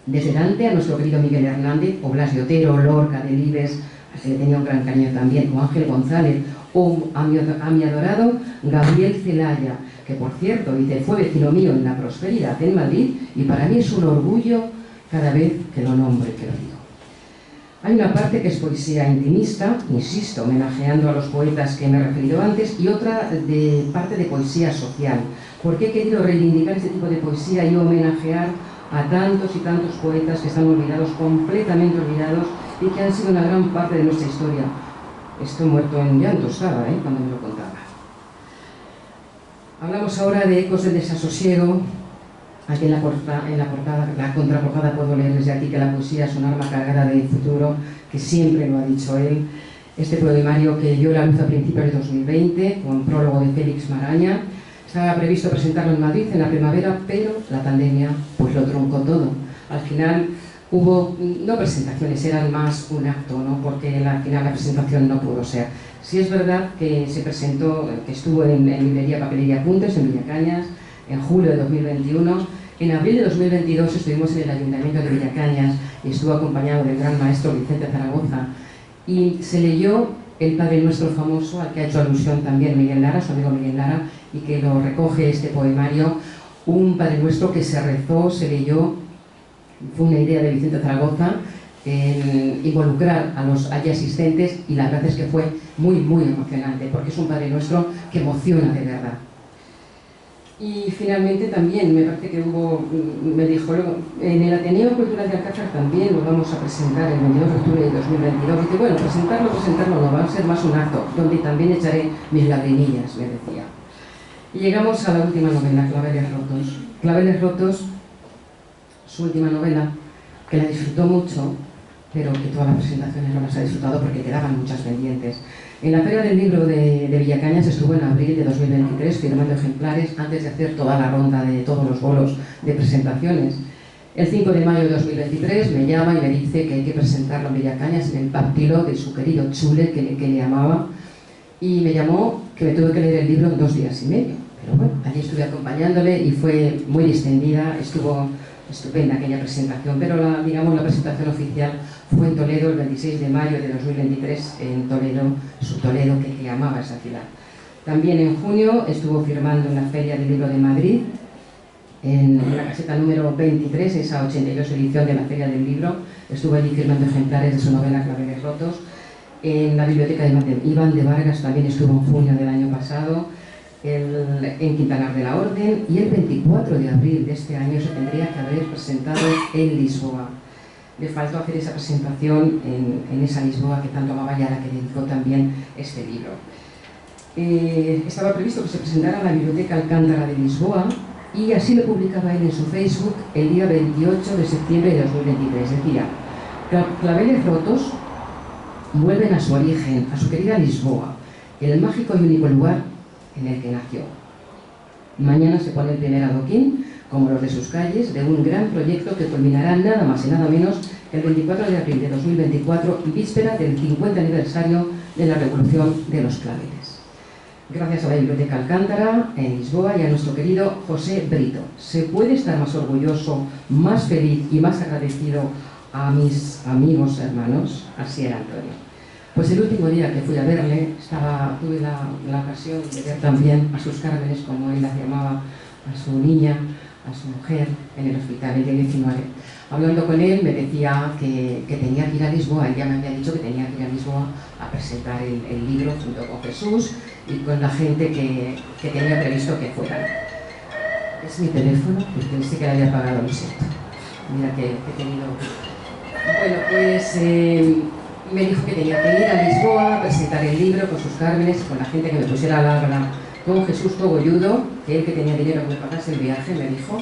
desde Dante a nuestro querido Miguel Hernández, o Blas de Otero, Lorca, Delibes, a quien le tenía un gran cariño también, o Ángel González, o a mi adorado Gabriel Celaya, que por cierto, dice, fue vecino mío en la Prosperidad en Madrid y para mí es un orgullo cada vez que lo nombro y que lo digo. Hay una parte que es poesía intimista, insisto, homenajeando a los poetas que me he referido antes, y otra de parte de poesía social, porque he querido reivindicar este tipo de poesía y homenajear a tantos y tantos poetas que están olvidados, completamente olvidados, y que han sido una gran parte de nuestra historia. Estoy muerto en llanto estaba, cuando me lo contaba. Hablamos ahora de Ecos del desasosiego. Aquí en la contraportada puedo leer desde aquí que la poesía es un arma cargada de futuro, que siempre lo ha dicho él. Este poemario que dio la luz a principios de 2020, con prólogo de Félix Maraña. Estaba previsto presentarlo en Madrid en la primavera, pero la pandemia pues lo truncó todo. Al final hubo, no presentaciones, eran más un acto, ¿no? Porque al final la presentación no pudo ser. Sí es verdad que se presentó, que estuvo en librería Papelería Apuntes, en Villacañas, en julio de 2021. En abril de 2022 estuvimos en el Ayuntamiento de Villacañas y estuvo acompañado del gran maestro Vicente Zaragoza. Y se leyó el Padre Nuestro famoso, al que ha hecho alusión también Miguel Lara, su amigo Miguel Lara, y que lo recoge este poemario. Un Padre Nuestro que se rezó, se leyó, fue una idea de Vicente Zaragoza, involucrar a los allí asistentes, y la verdad es que fue muy emocionante, porque es un Padre Nuestro que emociona de verdad. Y finalmente también, me parece que hubo, me dijo luego, en el Ateneo Cultural de Alcázar también lo vamos a presentar el 22 de octubre de 2022. Y dice, bueno, presentarlo no, va a ser más un acto, donde también echaré mis lagrimillas, me decía. Y llegamos a la última novela, Claveles Rotos. Claveles Rotos, su última novela, que la disfrutó mucho, pero que todas las presentaciones no las ha disfrutado porque quedaban muchas pendientes. En la Feria del Libro de Villacañas estuvo en abril de 2023 firmando ejemplares antes de hacer toda la ronda de todos los bolos de presentaciones. El 5 de mayo de 2023 me llama y me dice que hay que presentarlo en Villacañas en el Pactilo de su querido Chule, que le amaba, y me llamó que me tuve que leer el libro en 2 días y medio. Pero bueno, allí estuve acompañándole y fue muy distendida, estuvo estupenda aquella presentación, pero la presentación oficial fue en Toledo el 26 de mayo de 2023, en Toledo, su Toledo, que amaba esa ciudad. También en junio estuvo firmando en la Feria del Libro de Madrid, en la caseta número 23, esa 82 edición de la Feria del Libro, estuvo allí firmando ejemplares de su novela Claveles Rotos. En la biblioteca de Iván de Vargas también estuvo en junio del año pasado. en Quintanar de la Orden, y el 24 de abril de este año se tendría que haber presentado en Lisboa. Le faltó hacer esa presentación en esa Lisboa que tanto amaba y a la que dedicó también este libro. Estaba previsto que se presentara en la Biblioteca Alcántara de Lisboa, y así lo publicaba él en su Facebook el día 28 de septiembre de 2023. Decía: Claveles rotos vuelven a su origen, a su querida Lisboa, el mágico y único lugar en el que nació. Mañana se pone el primer adoquín, como los de sus calles, de un gran proyecto que culminará nada más y nada menos que el 24 de abril de 2024, víspera del 50 aniversario de la Revolución de los Claveles. Gracias a la Biblioteca Alcántara en Lisboa y a nuestro querido José Brito. ¿Se puede estar más orgulloso, más feliz y más agradecido a mis amigos hermanos? Así era Antonio. Pues el último día que fui a verle, tuve la ocasión de ver también a sus Cármenes, como él las llamaba, a su niña, a su mujer, en el hospital el día 19. Hablando con él, me decía que tenía que ir a Lisboa. Él ya me había dicho que tenía que ir a Lisboa a presentar el libro junto con Jesús y con la gente que tenía previsto que fueran. Es mi teléfono, porque pensé que le había apagado, lo siento. Mira que he tenido... Bueno, pues me dijo que tenía que ir a Lisboa a presentar el libro con sus Cármenes, con la gente que me pusiera al habla, con Jesús Togolludo, que él que tenía dinero que me pagase el viaje, me dijo.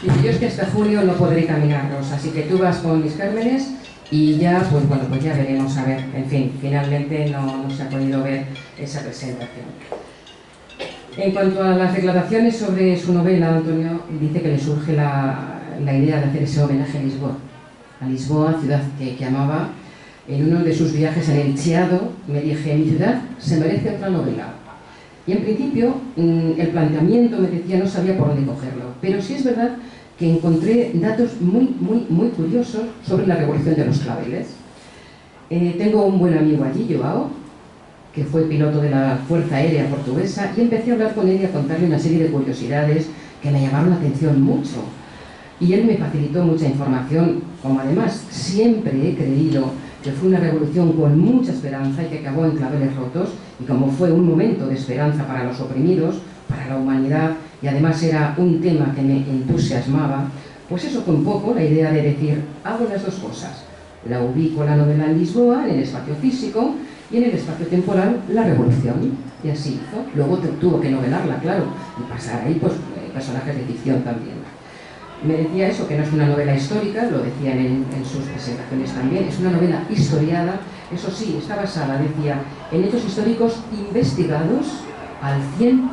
Y yo es que hasta julio no podré caminarlos, así que tú vas con mis Cármenes y ya, pues bueno, pues ya veremos, a ver. En fin, finalmente no se ha podido ver esa presentación. En cuanto a las declaraciones sobre su novela, Antonio dice que le surge la idea de hacer ese homenaje a Lisboa, ciudad que amaba. En uno de sus viajes en el Chiado me dije: mi ciudad se merece otra novela. Y en principio el planteamiento, me decía, no sabía por dónde cogerlo, pero sí es verdad que encontré datos muy curiosos sobre la Revolución de los Claveles. Tengo un buen amigo allí, Joao, que fue piloto de la Fuerza Aérea Portuguesa, y empecé a hablar con él y a contarle una serie de curiosidades que me llamaron la atención mucho. Y él me facilitó mucha información, como además siempre he creído que fue una revolución con mucha esperanza y que acabó en claveles rotos, y como fue un momento de esperanza para los oprimidos, para la humanidad, y además era un tema que me entusiasmaba, pues eso fue un poco la idea de decir: hago las dos cosas. La ubico la novela en Lisboa, en el espacio físico, y en el espacio temporal la revolución. Y así hizo. Luego tuvo que novelarla, claro, y pasar ahí pues personajes de ficción también. Me decía eso, que no es una novela histórica, lo decían en sus presentaciones también, es una novela historiada, eso sí, está basada, decía, en hechos históricos investigados al 100%,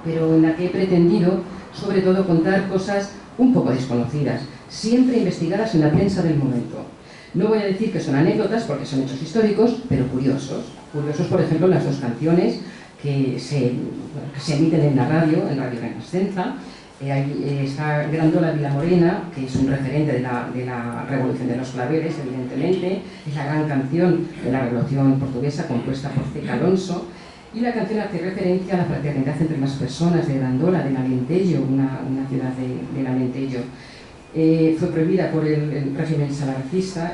pero en la que he pretendido, sobre todo, contar cosas un poco desconocidas, siempre investigadas en la prensa del momento. No voy a decir que son anécdotas, porque son hechos históricos, pero curiosos. Curiosos, por ejemplo, las dos canciones que se emiten en la Radio Renascença. Ahí está Grândola Vilamorena, que es un referente de la Revolución de los Claveles, evidentemente. Es la gran canción de la Revolución Portuguesa, compuesta por Zeca Alonso. Y la canción hace referencia a la fraternidad entre las personas de Grândola, del Alentejo, una ciudad del Alentejo. Fue prohibida por el régimen salazarista,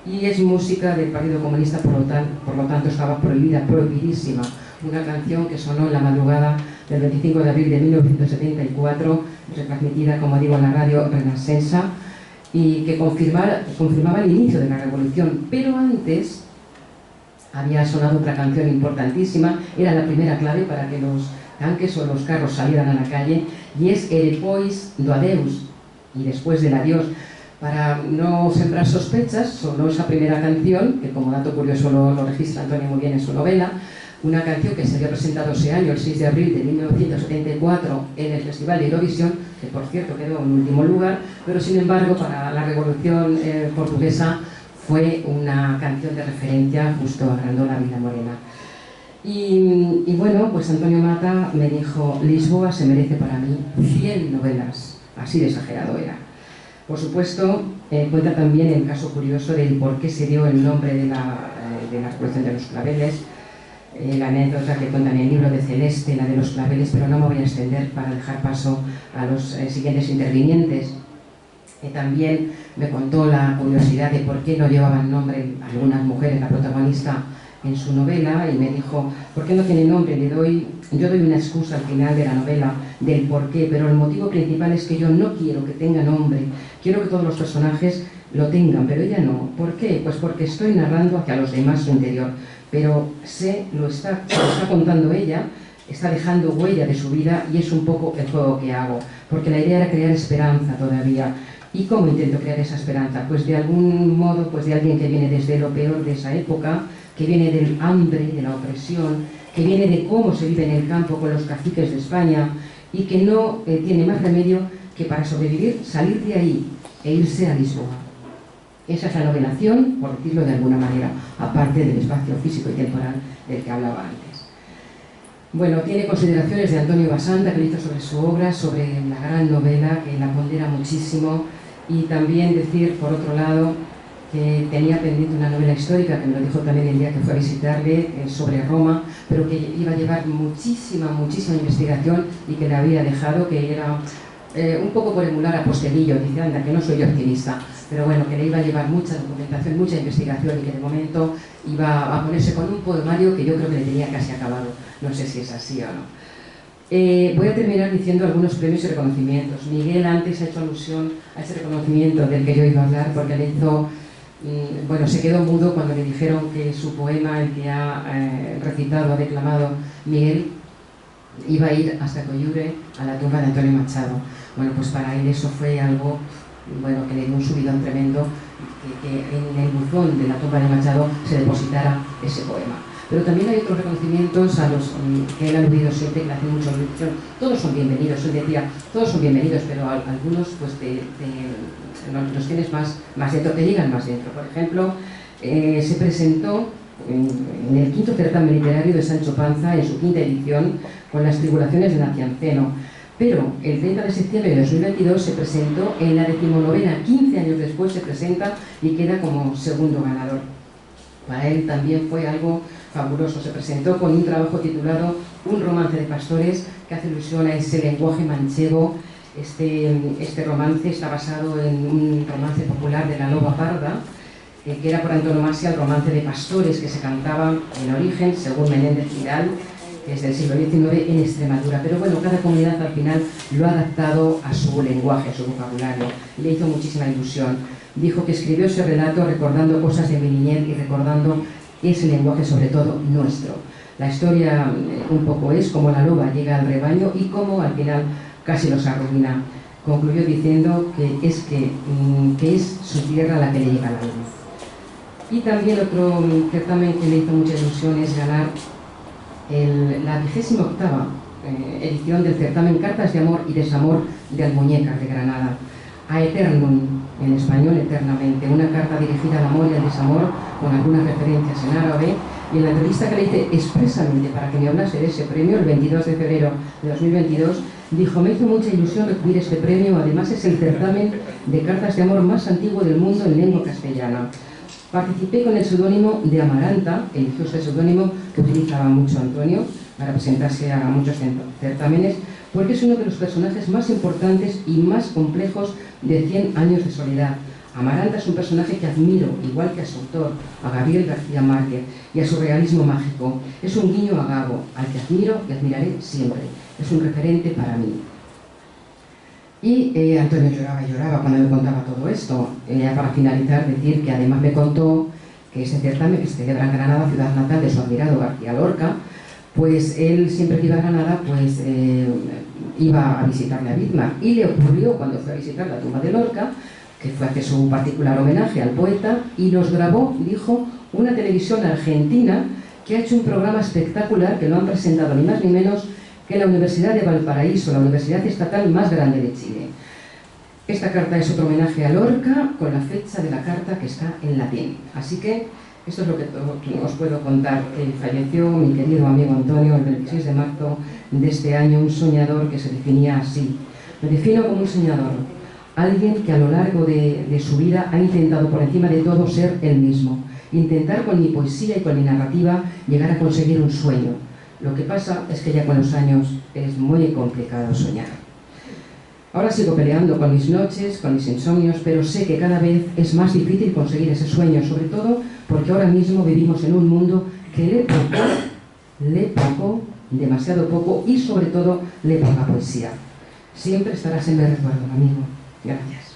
y es música del Partido Comunista, por lo tanto estaba prohibidísima. Una canción que sonó en la madrugada del 25 de abril de 1974, retransmitida, como digo, en la Radio Renascença, y que confirmaba el inicio de la revolución. Pero antes había sonado otra canción importantísima, era la primera clave para que los tanques o los carros salieran a la calle, y es el Depois do Adeus, y después del adiós. Para no sembrar sospechas, sonó esa primera canción, que como dato curioso lo registra Antonio muy bien en su novela, una canción que se había presentado ese año, el 6 de abril de 1974, en el Festival de Eurovisión, que por cierto quedó en último lugar, pero sin embargo para la Revolución Portuguesa fue una canción de referencia justo a Grândola Vilamorena. Y bueno, pues Antonio Mata me dijo: Lisboa se merece para mí 100 novelas, así de exagerado era. Por supuesto, cuenta también el caso curioso del por qué se dio el nombre de la Revolución de los Claveles, la anécdota que cuenta en el libro de Celeste, la de los claveles, pero no me voy a extender para dejar paso a los siguientes intervinientes. También me contó la curiosidad de por qué no llevaban nombre algunas mujeres, la protagonista en su novela y me dijo, ¿por qué no tiene nombre? Yo doy una excusa al final de la novela del por qué, pero el motivo principal es que yo no quiero que tenga nombre, quiero que todos los personajes lo tengan, pero ella no. ¿Por qué? Pues porque estoy narrando hacia los demás su interior, pero se lo está contando ella, está dejando huella de su vida y es un poco el juego que hago, porque la idea era crear esperanza todavía. ¿Y cómo intento crear esa esperanza? Pues de algún modo, pues de alguien que viene desde lo peor de esa época, que viene del hambre, de la opresión, que viene de cómo se vive en el campo con los caciques de España y que no tiene más remedio que para sobrevivir salir de ahí e irse a Lisboa. Esa es la novelación, por decirlo de alguna manera, aparte del espacio físico y temporal del que hablaba antes. Bueno, tiene consideraciones de Antonio Basanta, que le hizo sobre su obra, sobre la gran novela, que la pondera muchísimo, y también decir, por otro lado, que tenía pendiente una novela histórica, que me lo dijo también el día que fue a visitarle, sobre Roma, pero que iba a llevar muchísima investigación y que le había dejado, que era un poco por emular a Posteguillo, dice, anda, que no soy yo optimista, pero bueno, que le iba a llevar mucha documentación, mucha investigación y que de momento iba a ponerse con un poemario que yo creo que le tenía casi acabado, no sé si es así o no. Voy a terminar diciendo algunos premios y reconocimientos. Miguel antes ha hecho alusión a ese reconocimiento del que yo iba a hablar porque le hizo... Bueno, se quedó mudo cuando le dijeron que su poema, el que ha recitado, ha declamado Miguel, iba a ir hasta Coyure, a la tumba de Antonio Machado. Bueno, pues para él eso fue algo, bueno, que le dio un subidón tremendo, que en el buzón de la tumba de Machado se depositara ese poema. Pero también hay otros reconocimientos a los que él ha aludido siempre, que le hacen mucha ilusión. Todos son bienvenidos, él decía, todos son bienvenidos, pero algunos pues los tienes más dentro, te llegan más dentro. Por ejemplo, se presentó en el quinto certamen literario de Sancho Panza, en su quinta edición, con Las tribulaciones de Nacianceno. Pero el 30 de septiembre de 2022 se presentó en la 19ª, 15 años después se presenta y queda como segundo ganador. Para él también fue algo fabuloso. Se presentó con un trabajo titulado Un romance de pastores, que hace alusión a ese lenguaje manchego. Este romance está basado en un romance popular de la Loba Parda, que era por antonomasia el romance de pastores que se cantaba en origen, según Menéndez Pidal, que es del siglo XIX en Extremadura. Pero bueno, cada comunidad al final lo ha adaptado a su lenguaje, a su vocabulario, y le hizo muchísima ilusión. Dijo que escribió ese relato recordando cosas de mi niñez y recordando ese lenguaje, sobre todo nuestro. La historia un poco es cómo la loba llega al rebaño y cómo al final casi los arruina. Concluyó diciendo que es su tierra la que le llega la luz. Y también otro certamen que le hizo mucha ilusión es ganar la 28ª edición del certamen Cartas de Amor y Desamor de Almuñécar de Granada. A Eternum, en español, eternamente, una carta dirigida al amor y al desamor, con algunas referencias en árabe, y en la entrevista que le hice expresamente para que me hablase de ese premio, el 22 de febrero de 2022, dijo, me hizo mucha ilusión recibir este premio, además es el certamen de cartas de amor más antiguo del mundo en lengua castellana. Participé con el seudónimo de Amaranta, eligió este seudónimo que utilizaba mucho Antonio para presentarse a muchos certámenes, porque es uno de los personajes más importantes y más complejos de 100 años de soledad. Amaranta es un personaje que admiro, igual que a su autor, a Gabriel García Márquez, y a su realismo mágico. Es un guiño a Gago, al que admiro y admiraré siempre. Es un referente para mí. Y Antonio lloraba y lloraba cuando me contaba todo esto. Ya para finalizar, decir que además me contó que este certamen que se celebra en Granada, ciudad natal de su admirado García Lorca, pues él siempre que iba a Granada, pues iba a visitarle a Bismarck. Y le ocurrió cuando fue a visitar la tumba de Lorca, que fue a hacer su particular homenaje al poeta, y los grabó, dijo, una televisión argentina que ha hecho un programa espectacular que lo han presentado ni más ni menos que la Universidad de Valparaíso, la universidad estatal más grande de Chile. Esta carta es otro homenaje a Lorca, con la fecha de la carta que está en latín. Así que esto es lo que os puedo contar, que falleció mi querido amigo Antonio el 26 de marzo de este año, un soñador que se definía así. Me defino como un soñador, alguien que a lo largo de su vida ha intentado por encima de todo ser él mismo, intentar con mi poesía y con mi narrativa llegar a conseguir un sueño. Lo que pasa es que ya con los años es muy complicado soñar. Ahora sigo peleando con mis noches, con mis insomnios, pero sé que cada vez es más difícil conseguir ese sueño, sobre todo porque ahora mismo vivimos en un mundo que lee poco, demasiado poco y sobre todo lee poca poesía. Siempre estarás en mi recuerdo, amigo. Gracias.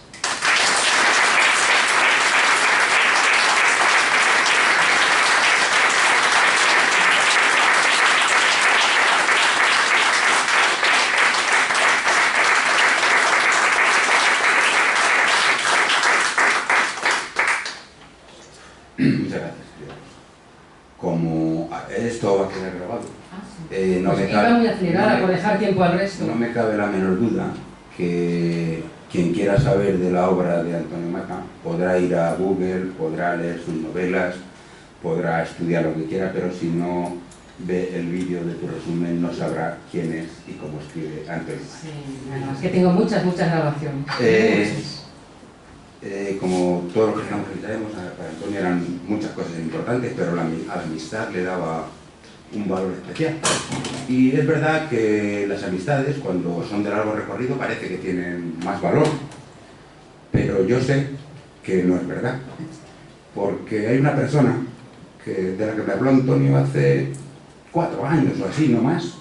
Muchas gracias. Como esto va a quedar grabado, no me iba muy acelerada por dejar tiempo al resto. No me cabe la menor duda que quien quiera saber de la obra de Antonio Mata podrá ir a Google, podrá leer sus novelas, podrá estudiar lo que quiera, pero si no ve el vídeo de tu resumen no sabrá quién es y cómo escribe Antonio Mata. Sí, bueno, es que tengo muchas grabaciones. Como todos los que sabemos, para Antonio eran muchas cosas importantes, pero a la amistad le daba un valor especial. Y es verdad que las amistades, cuando son de largo recorrido, parece que tienen más valor, pero yo sé que no es verdad, porque hay una persona de la que me habló Antonio hace 4 años o así, no más.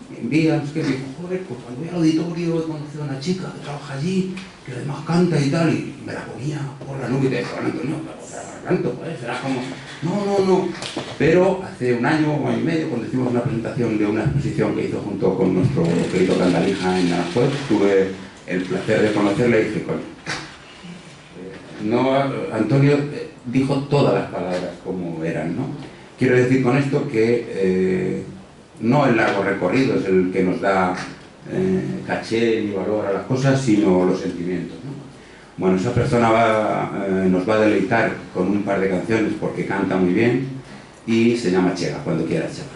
Me envía, es que me dijo, joder, pues cuando voy al auditorio he conocido a una chica que trabaja allí, que además canta y tal, y me la ponía por la nube y te dijo, Antonio, canto, pues será como... No. Pero hace un año o año y medio, cuando hicimos una presentación de una exposición que hizo junto con nuestro querido Candalija en Aranjuez, tuve el placer de conocerle y dije, coño, no, Antonio dijo todas las palabras como eran, ¿no? Quiero decir con esto que no el largo recorrido es el que nos da caché y valor a las cosas, sino los sentimientos, ¿no? Bueno, esa persona nos va a deleitar con un par de canciones porque canta muy bien y se llama Chega, cuando quieras, Chega.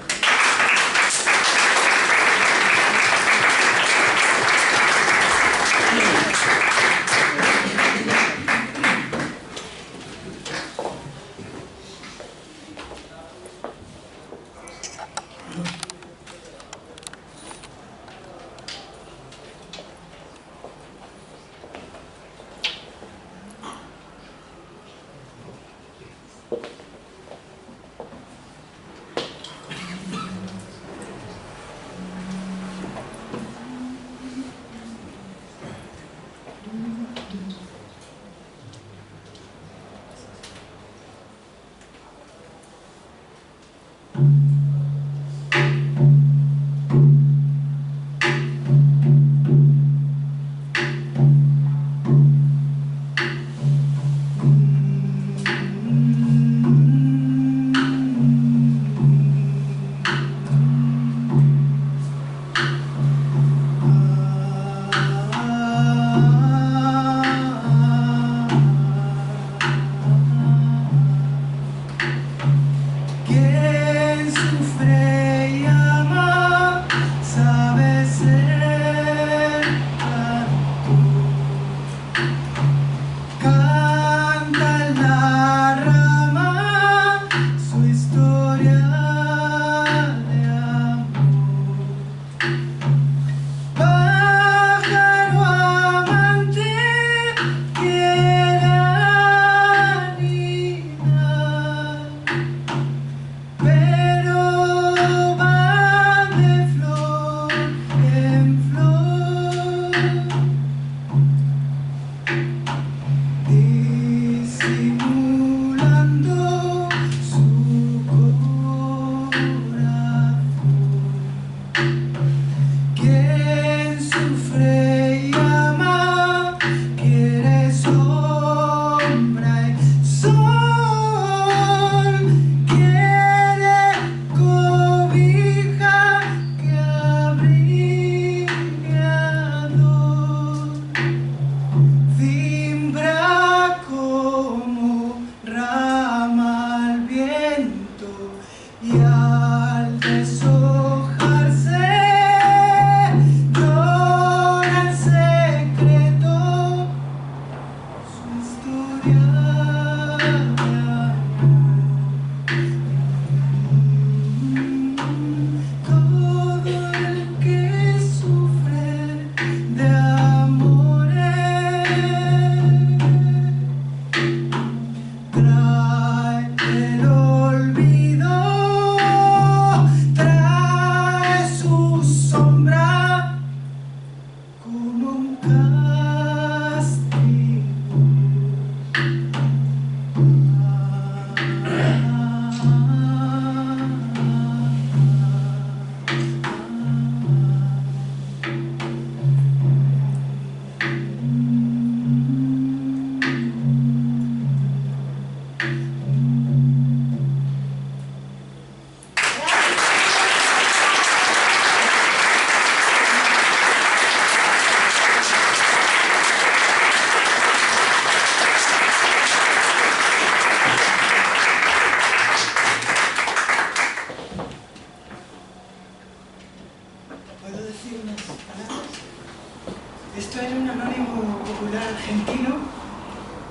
Esto era un anónimo popular argentino,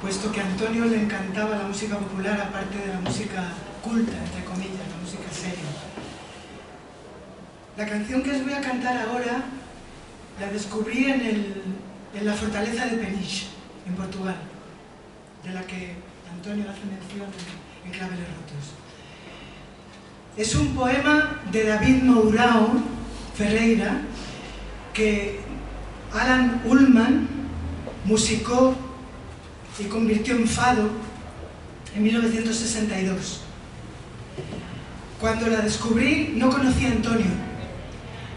puesto que a Antonio le encantaba la música popular, aparte de la música culta, entre comillas, la música seria. La canción que os voy a cantar ahora la descubrí en la fortaleza de Peniche, en Portugal, de la que Antonio hace mención en Claveles Rotos. Es un poema de David Mourão Ferreira que Alan Ullman musicó y convirtió en fado en 1962. Cuando la descubrí no conocía a Antonio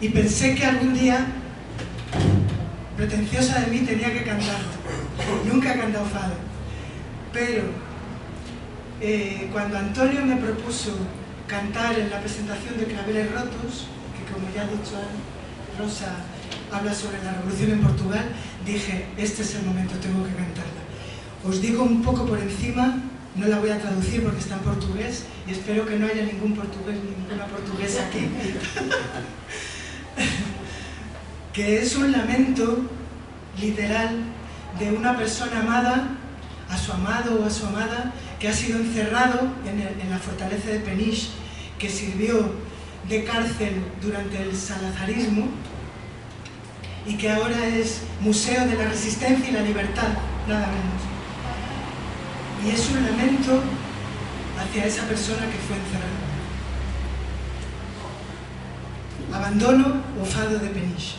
y pensé que algún día, pretenciosa de mí, tenía que cantarlo. Nunca he cantado fado, pero cuando Antonio me propuso cantar en la presentación de Claveles Rotos, que como ya ha dicho Rosa, habla sobre la revolución en Portugal, dije, este es el momento, tengo que cantarla. Os digo un poco por encima, no la voy a traducir porque está en portugués y espero que no haya ningún portugués ni ninguna portuguesa aquí. Que es un lamento literal de una persona amada a su amado o a su amada que ha sido encerrado en la fortaleza de Peniche, que sirvió de cárcel durante el salazarismo y que ahora es Museo de la Resistencia y la Libertad, nada menos. Y es un lamento hacia esa persona que fue encerrada. Abandono o fado de Peniche.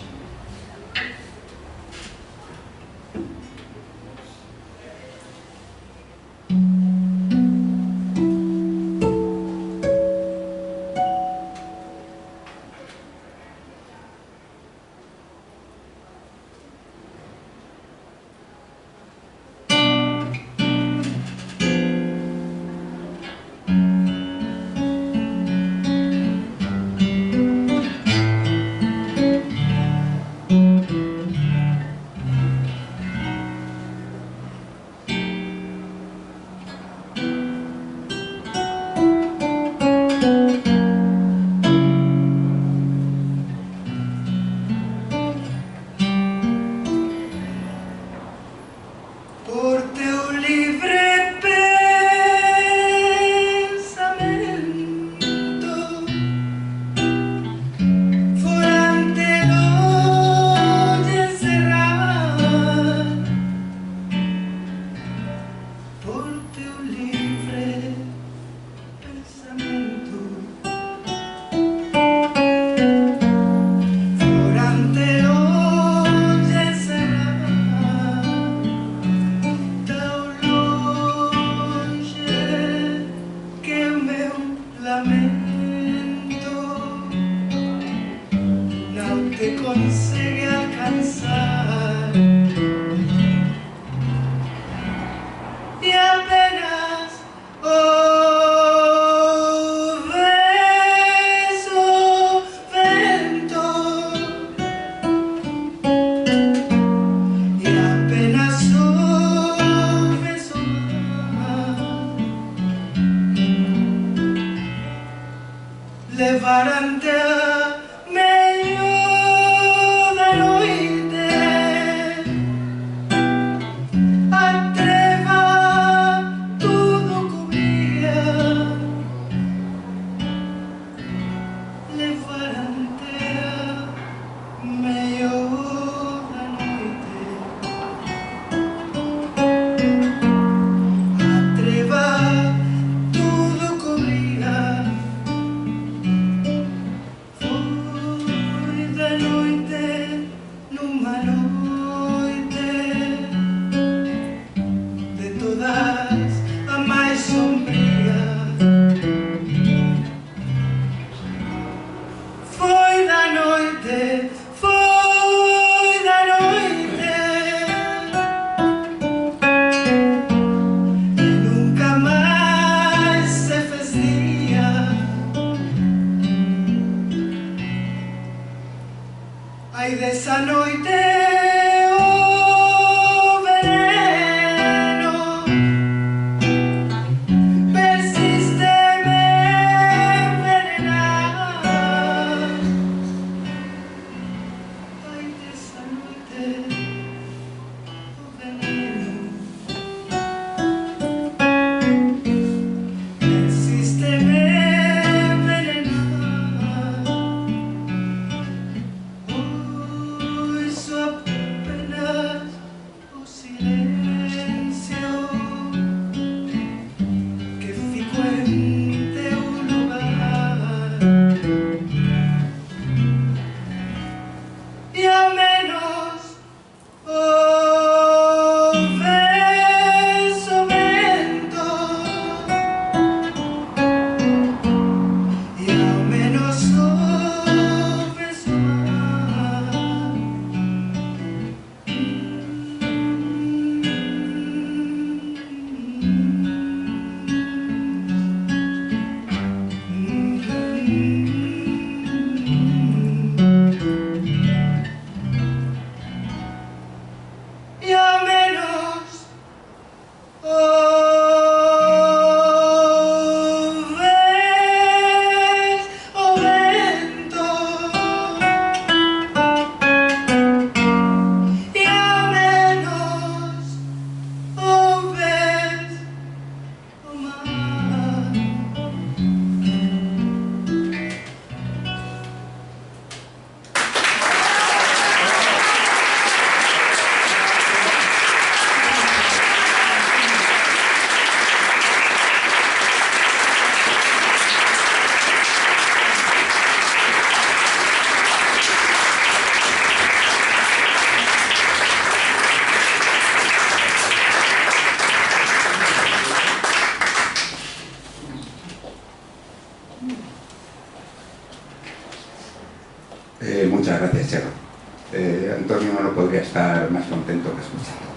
Antonio no podría estar más contento que escuchando.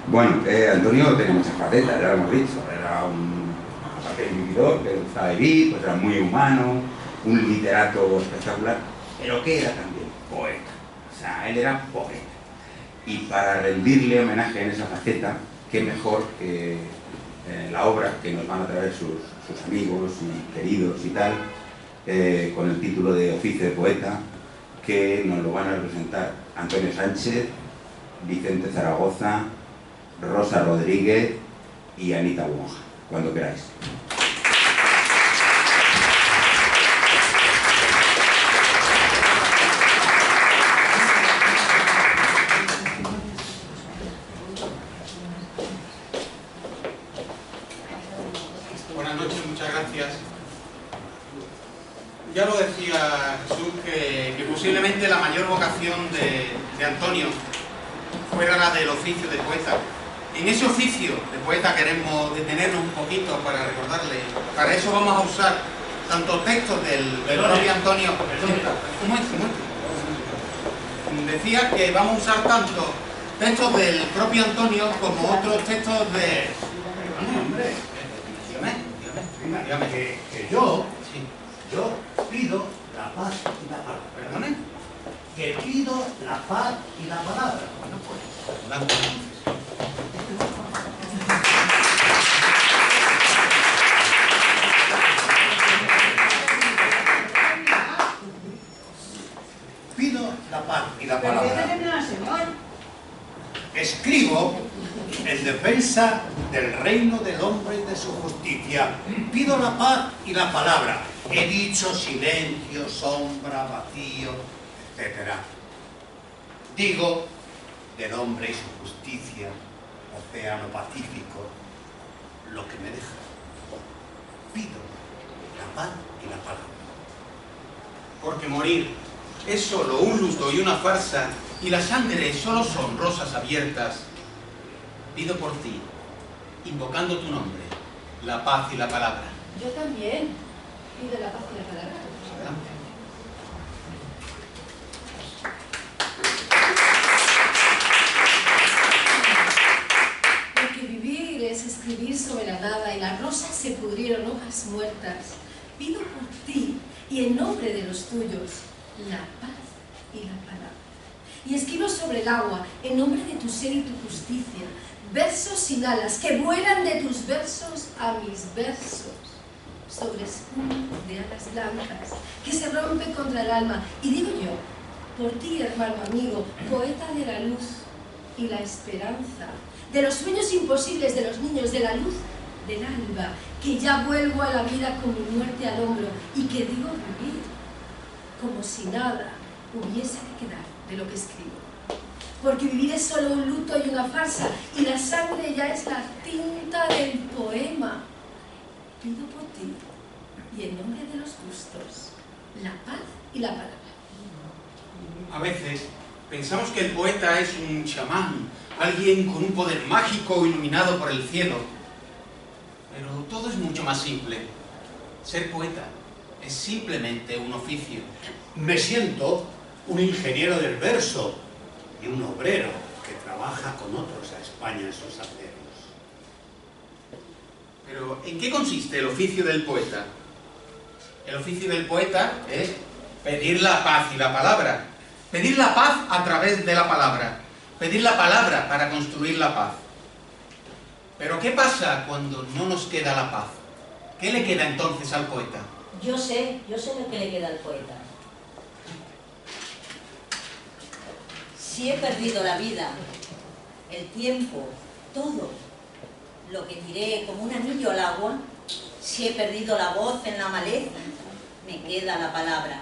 Bueno, Antonio tenía muchas facetas, ya lo hemos dicho. Era un vividor que le gustaba vivir, pues era muy humano, un literato espectacular, pero que era también poeta. O sea, él era poeta. Y para rendirle homenaje en esa faceta, qué mejor que la obra que nos van a traer sus amigos y queridos y tal, con el título de Oficio de Poeta, que nos lo van a representar Antonio Sánchez, Vicente Zaragoza, Rosa Rodríguez y Anita Wonja, cuando queráis. Buenas noches, muchas gracias. Ya lo decía Jesús, que posiblemente la mayor vocación de Antonio fuera la del oficio de poeta. En ese oficio de poeta queremos detenernos un poquito para recordarle. Para eso vamos a usar tanto textos del propio Antonio. Un momento. Decía que vamos a usar tanto textos del propio Antonio como otros textos de... Hombre, dígame. Que yo pido la paz y la palabra. ¿Perdone? Que pido la paz y la palabra. Bueno, pues, adelante. Pido la paz y la palabra. Escribo en defensa del reino del hombre y de su justicia. Pido la paz y la palabra. He dicho silencio, sombra, vacío, etc. Digo del hombre y su justicia, océano pacífico, lo que me deja. Pido la paz y la palabra. Porque morir es solo un luto y una farsa, y la sangre solo son rosas abiertas. Pido por ti, invocando tu nombre, la paz y la palabra. Yo también pido la paz y la palabra. Adelante. Porque vivir es escribir sobre la nada y las rosas se pudrieron hojas muertas. Pido por ti y en nombre de los tuyos la paz y la palabra. Y escribo sobre el agua en nombre de tu ser y tu justicia. Versos sin alas que vuelan de tus versos a mis versos. Sobre espuma de alas blancas que se rompe contra el alma. Y digo yo, por ti, hermano amigo, poeta de la luz y la esperanza, de los sueños imposibles de los niños, de la luz del alba, que ya vuelvo a la vida con mi muerte al hombro y que digo vivir como si nada hubiese de quedar de lo que escribo. Porque vivir es solo un luto y una farsa, y la sangre ya es la tinta del poema. Pido por ti, y en nombre de los justos, la paz y la palabra. A veces pensamos que el poeta es un chamán, alguien con un poder mágico iluminado por el cielo. Pero todo es mucho más simple. Ser poeta es simplemente un oficio. Me siento un ingeniero del verso y un obrero que trabaja con otros a España en sus aceros. Pero, ¿en qué consiste el oficio del poeta? El oficio del poeta es pedir la paz y la palabra. Pedir la paz a través de la palabra. Pedir la palabra para construir la paz. Pero, ¿qué pasa cuando no nos queda la paz? ¿Qué le queda entonces al poeta? Yo sé lo que le queda al poeta. Si he perdido la vida, el tiempo, todo, lo que tiré como un anillo al agua, si he perdido la voz en la maleza, me queda la palabra.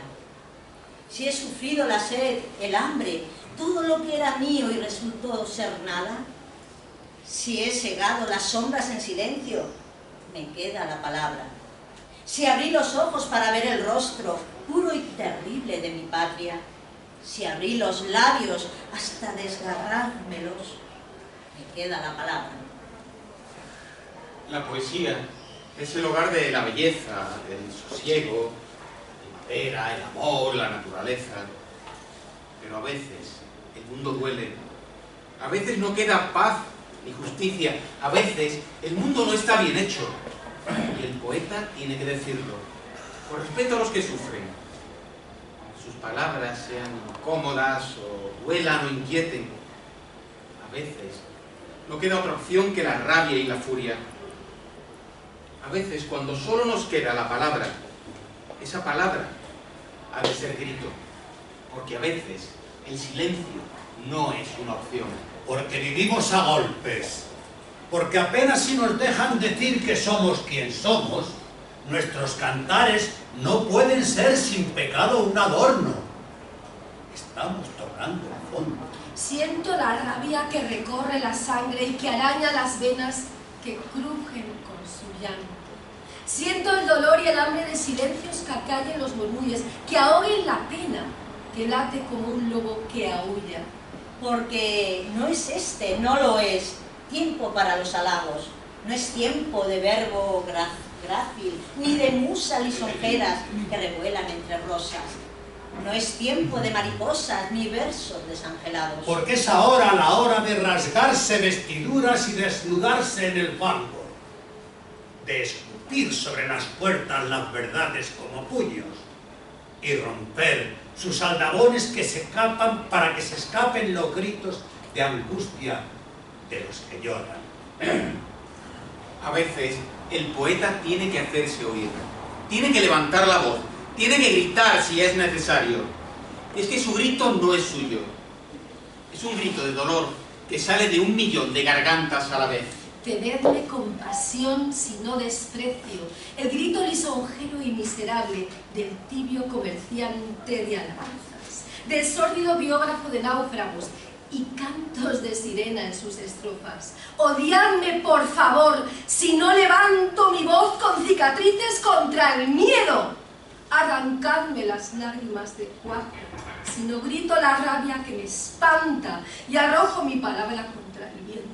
Si he sufrido la sed, el hambre, todo lo que era mío y resultó ser nada, si he segado las sombras en silencio, me queda la palabra. Si abrí los ojos para ver el rostro puro y terrible de mi patria, si abrí los labios hasta desgarrármelos, me queda la palabra. La poesía es el hogar de la belleza, del sosiego, la primavera, el amor, la naturaleza. Pero a veces el mundo duele. A veces no queda paz ni justicia. A veces el mundo no está bien hecho. Y el poeta tiene que decirlo, por respeto a los que sufren. Sus palabras sean incómodas o duelan o inquieten. A veces no queda otra opción que la rabia y la furia. A veces, cuando solo nos queda la palabra, esa palabra ha de ser grito. Porque a veces el silencio no es una opción. Porque vivimos a golpes. Porque apenas si nos dejan decir que somos quien somos, nuestros cantares no pueden ser sin pecado un adorno. Estamos tocando el fondo. Siento la rabia que recorre la sangre y que araña las venas que crujen con su llanto. Siento el dolor y el hambre de silencios que acallen los murmullos, que ahoguen la pena que late como un lobo que aúlla. Porque no es no lo es, tiempo para los halagos. No es tiempo de verbo grácil, ni de musas lisonjeras que revuelan entre rosas. No es tiempo de mariposas, ni versos desangelados. Porque es ahora la hora de rasgarse vestiduras y desnudarse en el fango. De escupir sobre las puertas las verdades como puños. Y romper sus aldabones que se escapan para que se escapen los gritos de angustia de los que lloran. A veces el poeta tiene que hacerse oír, tiene que levantar la voz, tiene que gritar si es necesario. Y es que su grito no es suyo, es un grito de dolor que sale de 1.000.000 de gargantas a la vez. Tenedme compasión, sino desprecio, el grito lisonjero y miserable del tibio comerciante de alabanzas, del sórdido biógrafo de náufragos y cantos de sirena en sus estrofas. Odiadme, por favor, si no levanto mi voz con cicatrices contra el miedo. Arrancadme las lágrimas de cuajo, si no grito la rabia que me espanta y arrojo mi palabra contra el viento.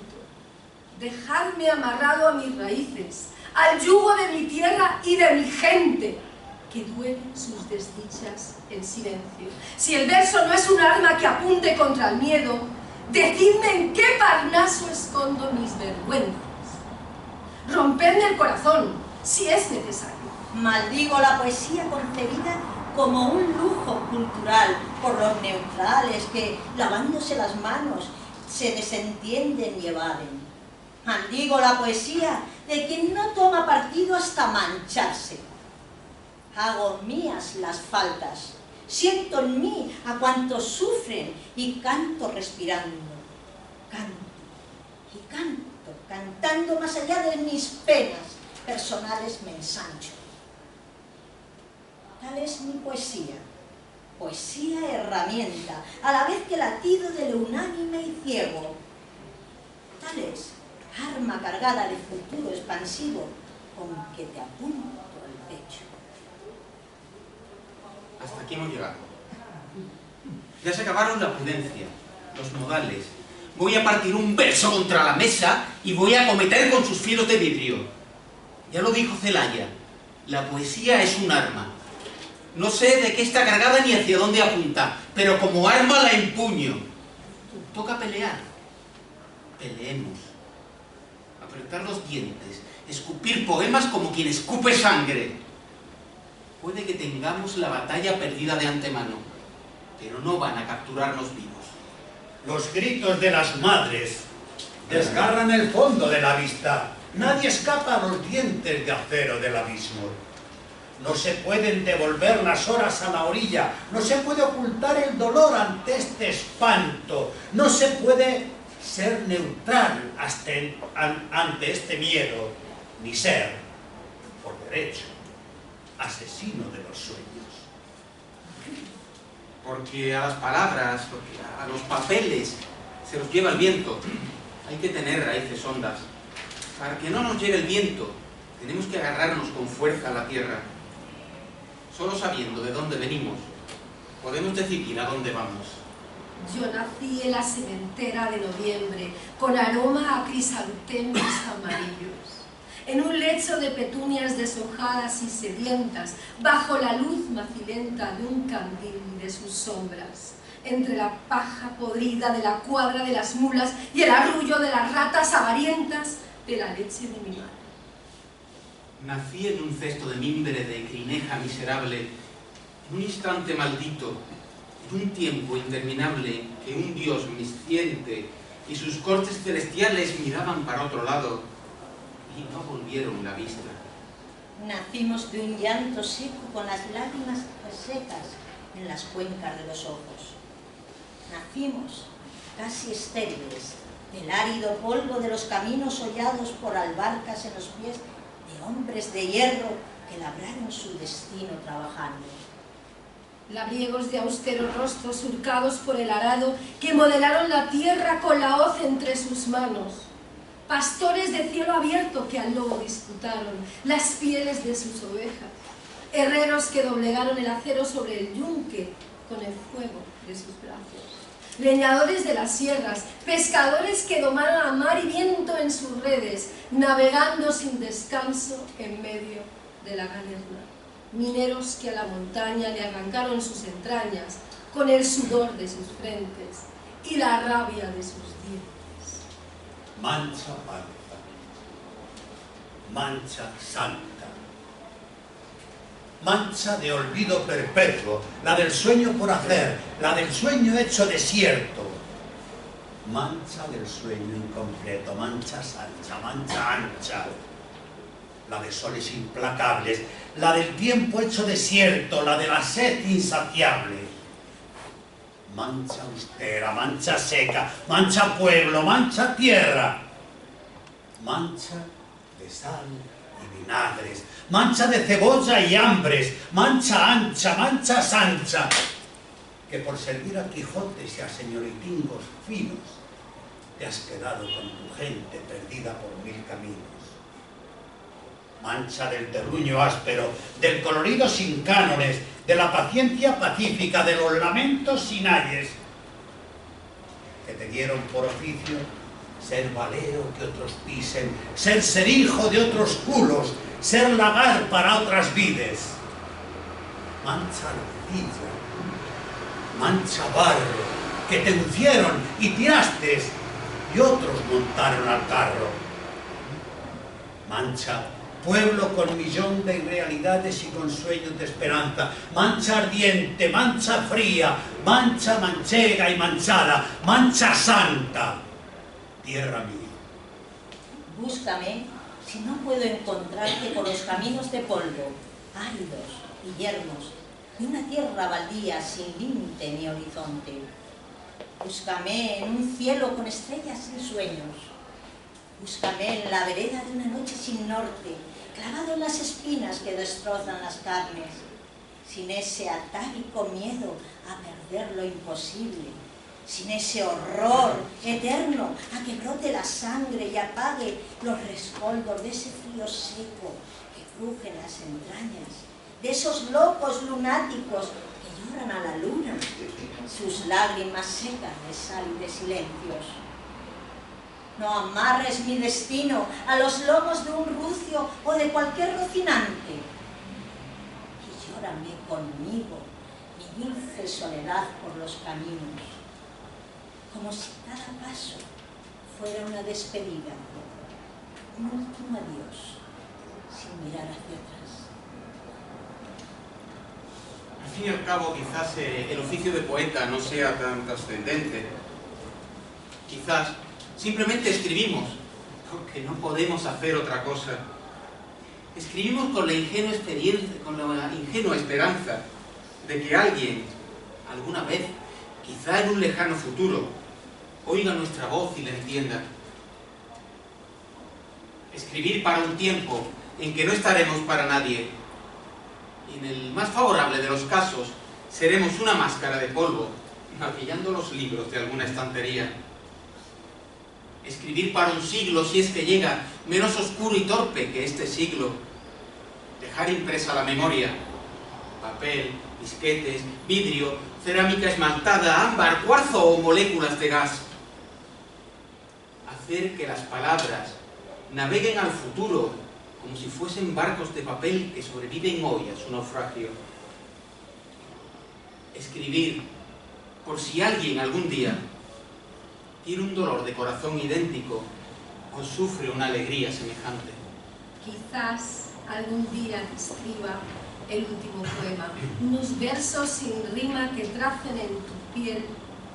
Dejadme amarrado a mis raíces, al yugo de mi tierra y de mi gente, que duelen sus desdichas en silencio. Si el verso no es un arma que apunte contra el miedo, decidme en qué parnaso escondo mis vergüenzas. Rompedme el corazón, si es necesario. Maldigo la poesía concebida como un lujo cultural por los neutrales que, lavándose las manos, se desentienden y evaden. Maldigo la poesía de quien no toma partido hasta mancharse. Hago mías las faltas, siento en mí a cuantos sufren y canto respirando. Canto y canto, cantando más allá de mis penas personales me ensancho. Tal es mi poesía, poesía herramienta, a la vez que latido de lo unánime y ciego. Tal es arma cargada de futuro expansivo con que te apunto al pecho. Hasta aquí hemos llegado. Ya se acabaron la prudencia, los modales. Voy a partir un verso contra la mesa y voy a acometer con sus filos de vidrio. Ya lo dijo Celaya, la poesía es un arma. No sé de qué está cargada ni hacia dónde apunta, pero como arma la empuño. Toca pelear. Peleemos. Apretar los dientes, escupir poemas como quien escupe sangre. Puede que tengamos la batalla perdida de antemano, pero no van a capturarnos vivos. Los gritos de las madres desgarran el fondo de la vista. Nadie escapa a los dientes de acero del abismo. No se pueden devolver las horas a la orilla, no se puede ocultar el dolor ante este espanto, no se puede ser neutral ante este miedo, ni ser, por derecho, asesino de los sueños. Porque a las palabras, porque a los papeles se los lleva el viento. Hay que tener raíces hondas. Para que no nos lleve el viento, tenemos que agarrarnos con fuerza a la tierra. Solo sabiendo de dónde venimos, podemos decidir a dónde vamos. Yo nací en la sementera de noviembre, con aroma a crisantemos amarillos, en un lecho de petunias deshojadas y sedientas, bajo la luz macilenta de un candil y de sus sombras. entre la paja podrida de la cuadra de las mulas y el arrullo de las ratas avarientas de la leche de mi madre. Nací en un cesto de mimbre de crineja miserable, en un instante maldito, en un tiempo interminable que un Dios omnisciente y sus cortes celestiales miraban para otro lado y no volvieron la vista. Nacimos de un llanto seco con las lágrimas resecas en las cuencas de los ojos. Nacimos casi estériles del árido polvo de los caminos hollados por albarcas en los pies de hombres de hierro que labraron su destino trabajando. Labriegos de austeros rostros surcados por el arado que modelaron la tierra con la hoz entre sus manos. Pastores de cielo abierto que al lobo disputaron las pieles de sus ovejas. Herreros que doblegaron el acero sobre el yunque con el fuego de sus brazos. Leñadores de las sierras, pescadores que domaron a mar y viento en sus redes, navegando sin descanso en medio de la galerna. Mineros que a la montaña le arrancaron sus entrañas con el sudor de sus frentes y la rabia de sus dientes. Mancha parda, mancha santa, mancha de olvido perpetuo, la del sueño por hacer, la del sueño hecho desierto, mancha del sueño incompleto, mancha sancha, mancha ancha, la de soles implacables, la del tiempo hecho desierto, la de la sed insaciable. Mancha austera, mancha seca, mancha pueblo, mancha tierra, mancha de sal y vinagres, mancha de cebolla y hambres, mancha ancha, mancha sancha, que por servir a Quijotes y a señoritingos finos te has quedado con tu gente perdida por mil caminos. Mancha del terruño áspero, del colorido sin cánones, de la paciencia pacífica, de los lamentos sin ayes, que te dieron por oficio ser valero que otros pisen, ser hijo de otros culos, ser lagar para otras vides. Mancha arcilla, mancha barro, que te uncieron y tiraste y otros montaron al carro. Mancha pueblo con millón de irrealidades y con sueños de esperanza, mancha ardiente, mancha fría, mancha manchega y manchada, mancha santa, tierra mía. Búscame si no puedo encontrarte por los caminos de polvo, áridos y yermos, de una tierra baldía sin límite ni horizonte. Búscame en un cielo con estrellas sin sueños. Búscame en la vereda de una noche sin norte, clavado en las espinas que destrozan las carnes, sin ese atávico miedo a perder lo imposible, sin ese horror eterno a que brote la sangre y apague los rescoldos de ese frío seco que cruje en las entrañas, de esos locos lunáticos que lloran a la luna, sus lágrimas secas de sal y de silencios. No amarres mi destino a los lomos de un rucio o de cualquier rocinante. Y llórame conmigo mi dulce soledad por los caminos, como si cada paso fuera una despedida, un último adiós, sin mirar hacia atrás. Al fin y al cabo, quizás el oficio de poeta no sea tan trascendente. Quizás simplemente escribimos, porque no podemos hacer otra cosa. Escribimos con la ingenua esperanza de que alguien, alguna vez, quizá en un lejano futuro, oiga nuestra voz y la entienda. Escribir para un tiempo en que no estaremos para nadie. Y en el más favorable de los casos, seremos una máscara de polvo, maquillando los libros de alguna estantería. Escribir para un siglo, si es que llega, menos oscuro y torpe que este siglo. Dejar impresa la memoria. Papel, disquetes, vidrio, cerámica esmaltada, ámbar, cuarzo o moléculas de gas. Hacer que las palabras naveguen al futuro como si fuesen barcos de papel que sobreviven hoy a su naufragio. Escribir por si alguien algún día tiene un dolor de corazón idéntico o sufre una alegría semejante. Quizás algún día te escriba el último poema, unos versos sin rima que tracen en tu piel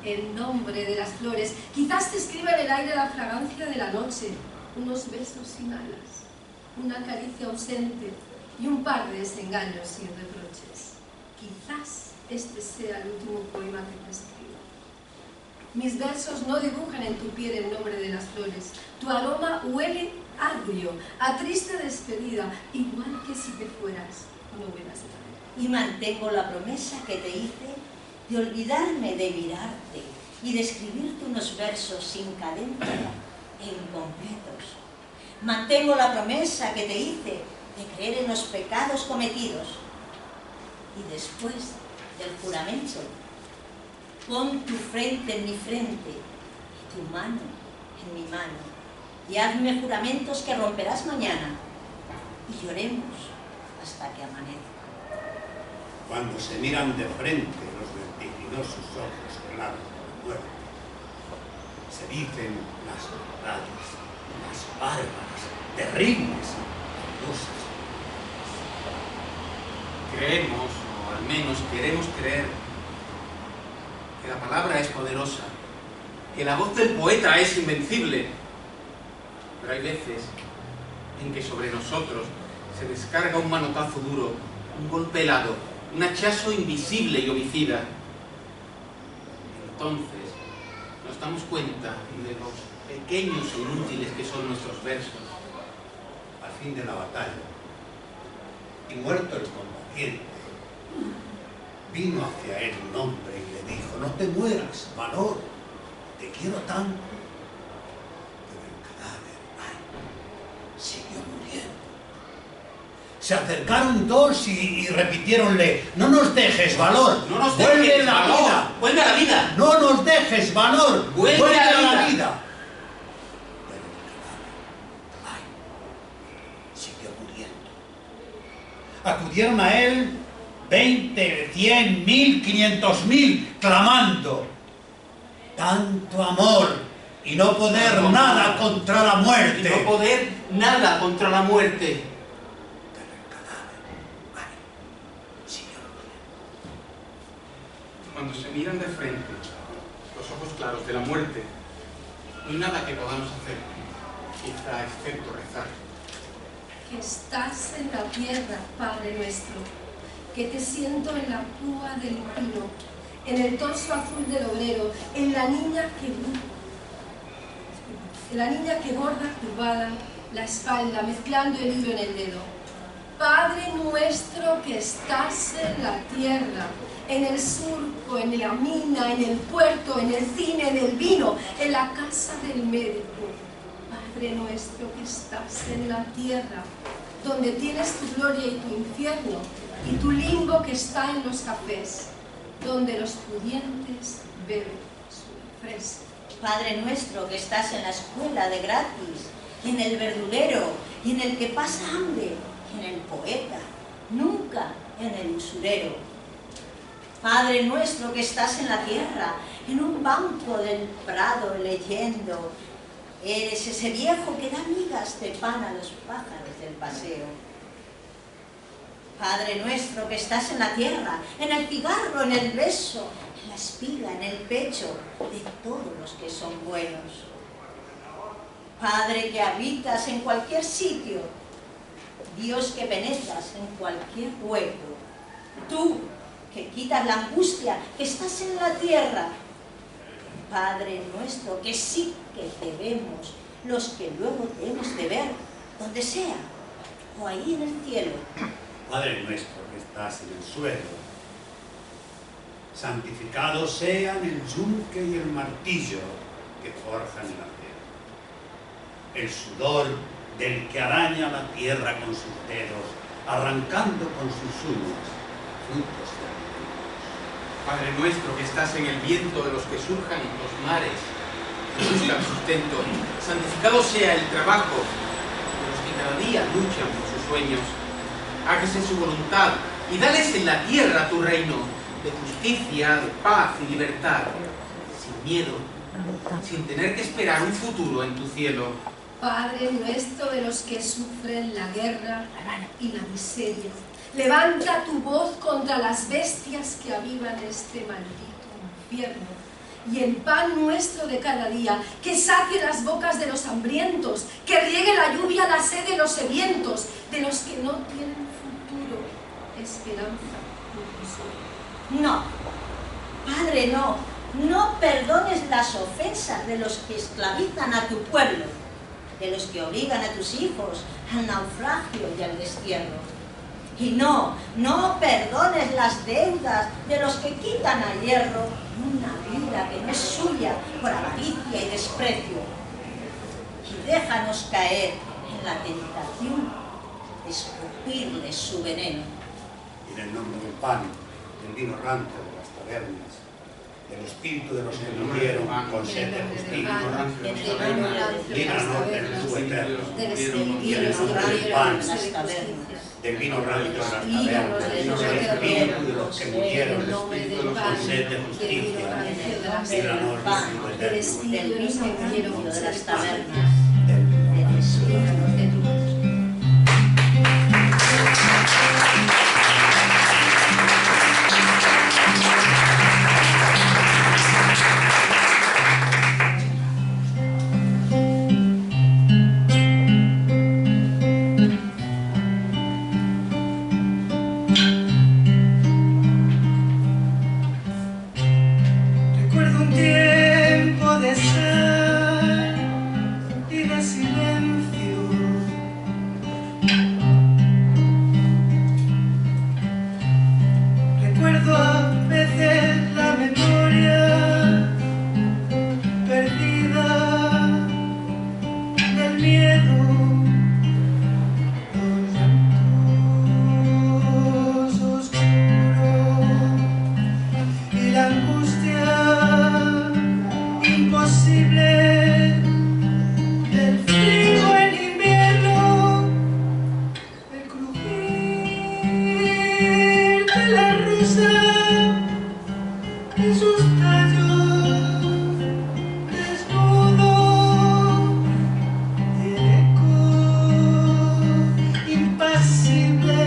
el nombre de las flores. Quizás te escriba en el aire la fragancia de la noche, unos besos sin alas, una caricia ausente y un par de desengaños sin reproches. Quizás este sea el último poema que te escriba. Mis versos no dibujan en tu piel el nombre de las flores. Tu aroma huele agrio, a triste despedida, igual que si te fueras, no hubieras de. Y mantengo la promesa que te hice de olvidarme de mirarte y de escribirte unos versos sin cadencia e incompletos. Mantengo la promesa que te hice de creer en los pecados cometidos. Y después del juramento, pon tu frente en mi frente y tu mano en mi mano, y hazme juramentos que romperás mañana, y lloremos hasta que amanezca. Cuando se miran de frente los vertiginosos ojos claros de la muerte, se dicen las verdades, las bárbaras, terribles, cosas. Creemos, o al menos queremos creer, que la palabra es poderosa, que la voz del poeta es invencible, pero hay veces en que sobre nosotros se descarga un manotazo duro, un golpe helado, un hachazo invisible y homicida. Entonces nos damos cuenta de los pequeños e inútiles que son nuestros versos. Al fin de la batalla, y muerto el combatiente, vino hacia él un hombre y le dijo: no te mueras, valor, te quiero tanto. Pero el cadáver, ay, siguió muriendo. Se acercaron dos y repitiéronle: no nos dejes, valor, no nos vuelve dejes, la valor, vida, vuelve a la vida, no nos dejes, valor, vuelve a la vida. Pero el cadáver, ay, siguió muriendo. Acudieron a él 20, 100, 1000, 500.000, clamando: tanto amor y no poder tanto nada amor, contra la muerte. Y no poder nada contra la muerte. Pero el cadáver, ay, siguió muriendo. Cuando se miran de frente los ojos claros de la muerte, no hay nada que podamos hacer, quizá excepto rezar. Que estás en la tierra, Padre nuestro, que te siento en la púa del pino, en el torso azul del obrero, en la niña que borda curvada la espalda, mezclando el hilo en el dedo. Padre nuestro que estás en la tierra, en el surco, en la mina, en el puerto, en el cine, en el vino, en la casa del médico. Padre nuestro que estás en la tierra, donde tienes tu gloria y tu infierno, y tu limbo que está en los cafés, donde los pudientes beben su refresco. Padre nuestro que estás en la escuela de gratis, y en el verdulero, y en el que pasa hambre, y en el poeta, nunca en el usurero. Padre nuestro que estás en la tierra, en un banco del prado leyendo, eres ese viejo que da migas de pan a los pájaros del paseo. Padre nuestro que estás en la tierra, en el cigarro, en el beso, en la espiga, en el pecho de todos los que son buenos. Padre que habitas en cualquier sitio, Dios que penetras en cualquier hueco, tú que quitas la angustia, que estás en la tierra. Padre nuestro que sí que te vemos, los que luego te hemos de ver, donde sea, o ahí en el cielo. Padre nuestro que estás en el suelo, santificados sean el yunque y el martillo que forjan la tierra, el sudor del que araña la tierra con sus dedos, arrancando con sus uñas frutos de alimentos. Padre nuestro que estás en el viento de los que surjan los mares, que buscan sustento, santificado sea el trabajo de los que cada día luchan por sus sueños. Hágase su voluntad y dales en la tierra tu reino. de justicia, de paz y libertad, sin miedo, sin tener que esperar un futuro en tu cielo. Padre nuestro de los que sufren la guerra y la miseria, levanta tu voz contra las bestias que avivan este maldito infierno. Y el pan nuestro de cada día, que sacie las bocas de los hambrientos, que riegue la lluvia la sed de los sedientos, de los que no tienen futuro, esperanza ni consuelo. No, Padre, no. No perdones las ofensas de los que esclavizan a tu pueblo, de los que obligan a tus hijos al naufragio y al destierro. Y no perdones las deudas de los que quitan a hierro una vida que no es suya por avaricia y desprecio. Y déjanos caer en la tentación de escupirles su veneno. Y en el nombre del pan, del vino errante de las tabernas, del espíritu de los que murieron con sed de justicia, líbranos del fuego eterno, y en el nombre del pan, del vino errante de las tabernas, del espíritu de los que murieron con sed de justicia, líbranos del fuego eterno, del vino de las tabernas, del espíritu de tu Dios. Recuerdo un tiempo de sal y de silencio. Recuerdo a veces la memoria perdida del miedo, los llantos oscuros y la angustia imposible del frío en invierno, el crujir de la rosa en sus tallos desnudos, el eco impasible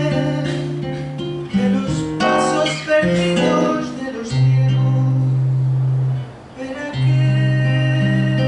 de los pasos perdidos de los ciegos. Era aquel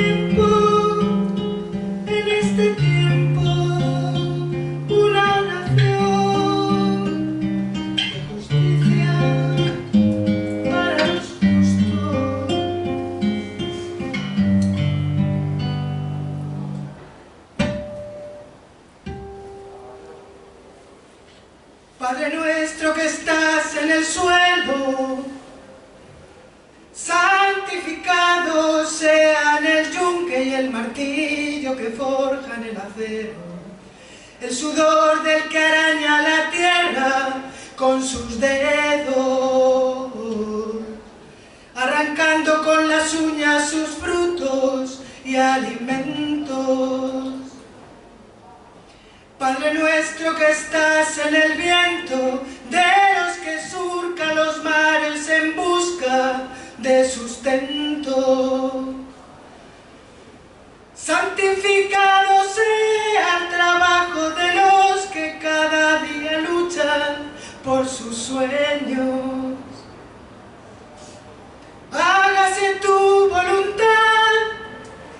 tiempo, en este tiempo, una nación de justicia para los justos. Padre nuestro que estás en el suelo, santificado sean el yunque y el martillo que forjan el acero, el sudor del que araña la tierra con sus dedos, arrancando con las uñas sus frutos y alimentos. Padre nuestro que estás en el viento, de los que surcan los mares en busca de sustento. Santificado sea el trabajo de los que cada día luchan por sus sueños. Hágase tu voluntad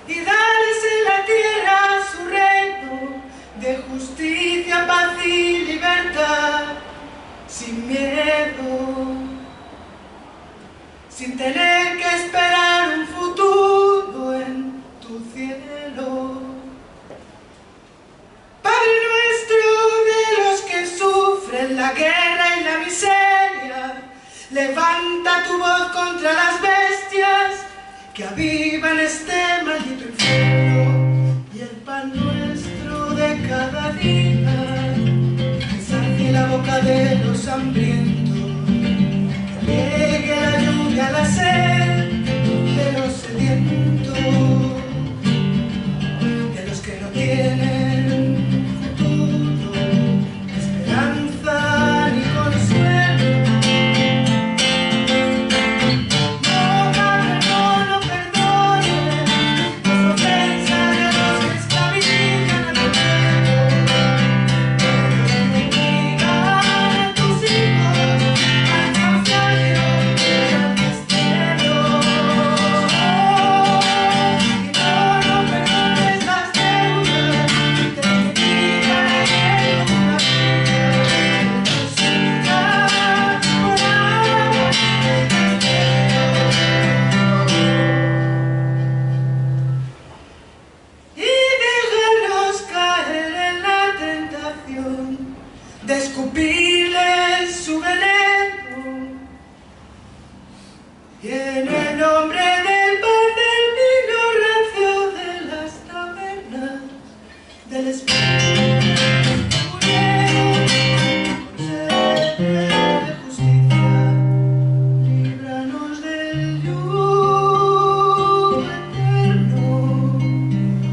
y dales en la tierra su reino de justicia, paz y libertad, sin miedo, sin tener que esperar un futuro en tu cielo. Padre nuestro de los que sufren la guerra y la miseria, levanta tu voz contra las bestias que avivan este maldito infierno, y el pan nuestro de cada día que sacie la boca de los hambrientos.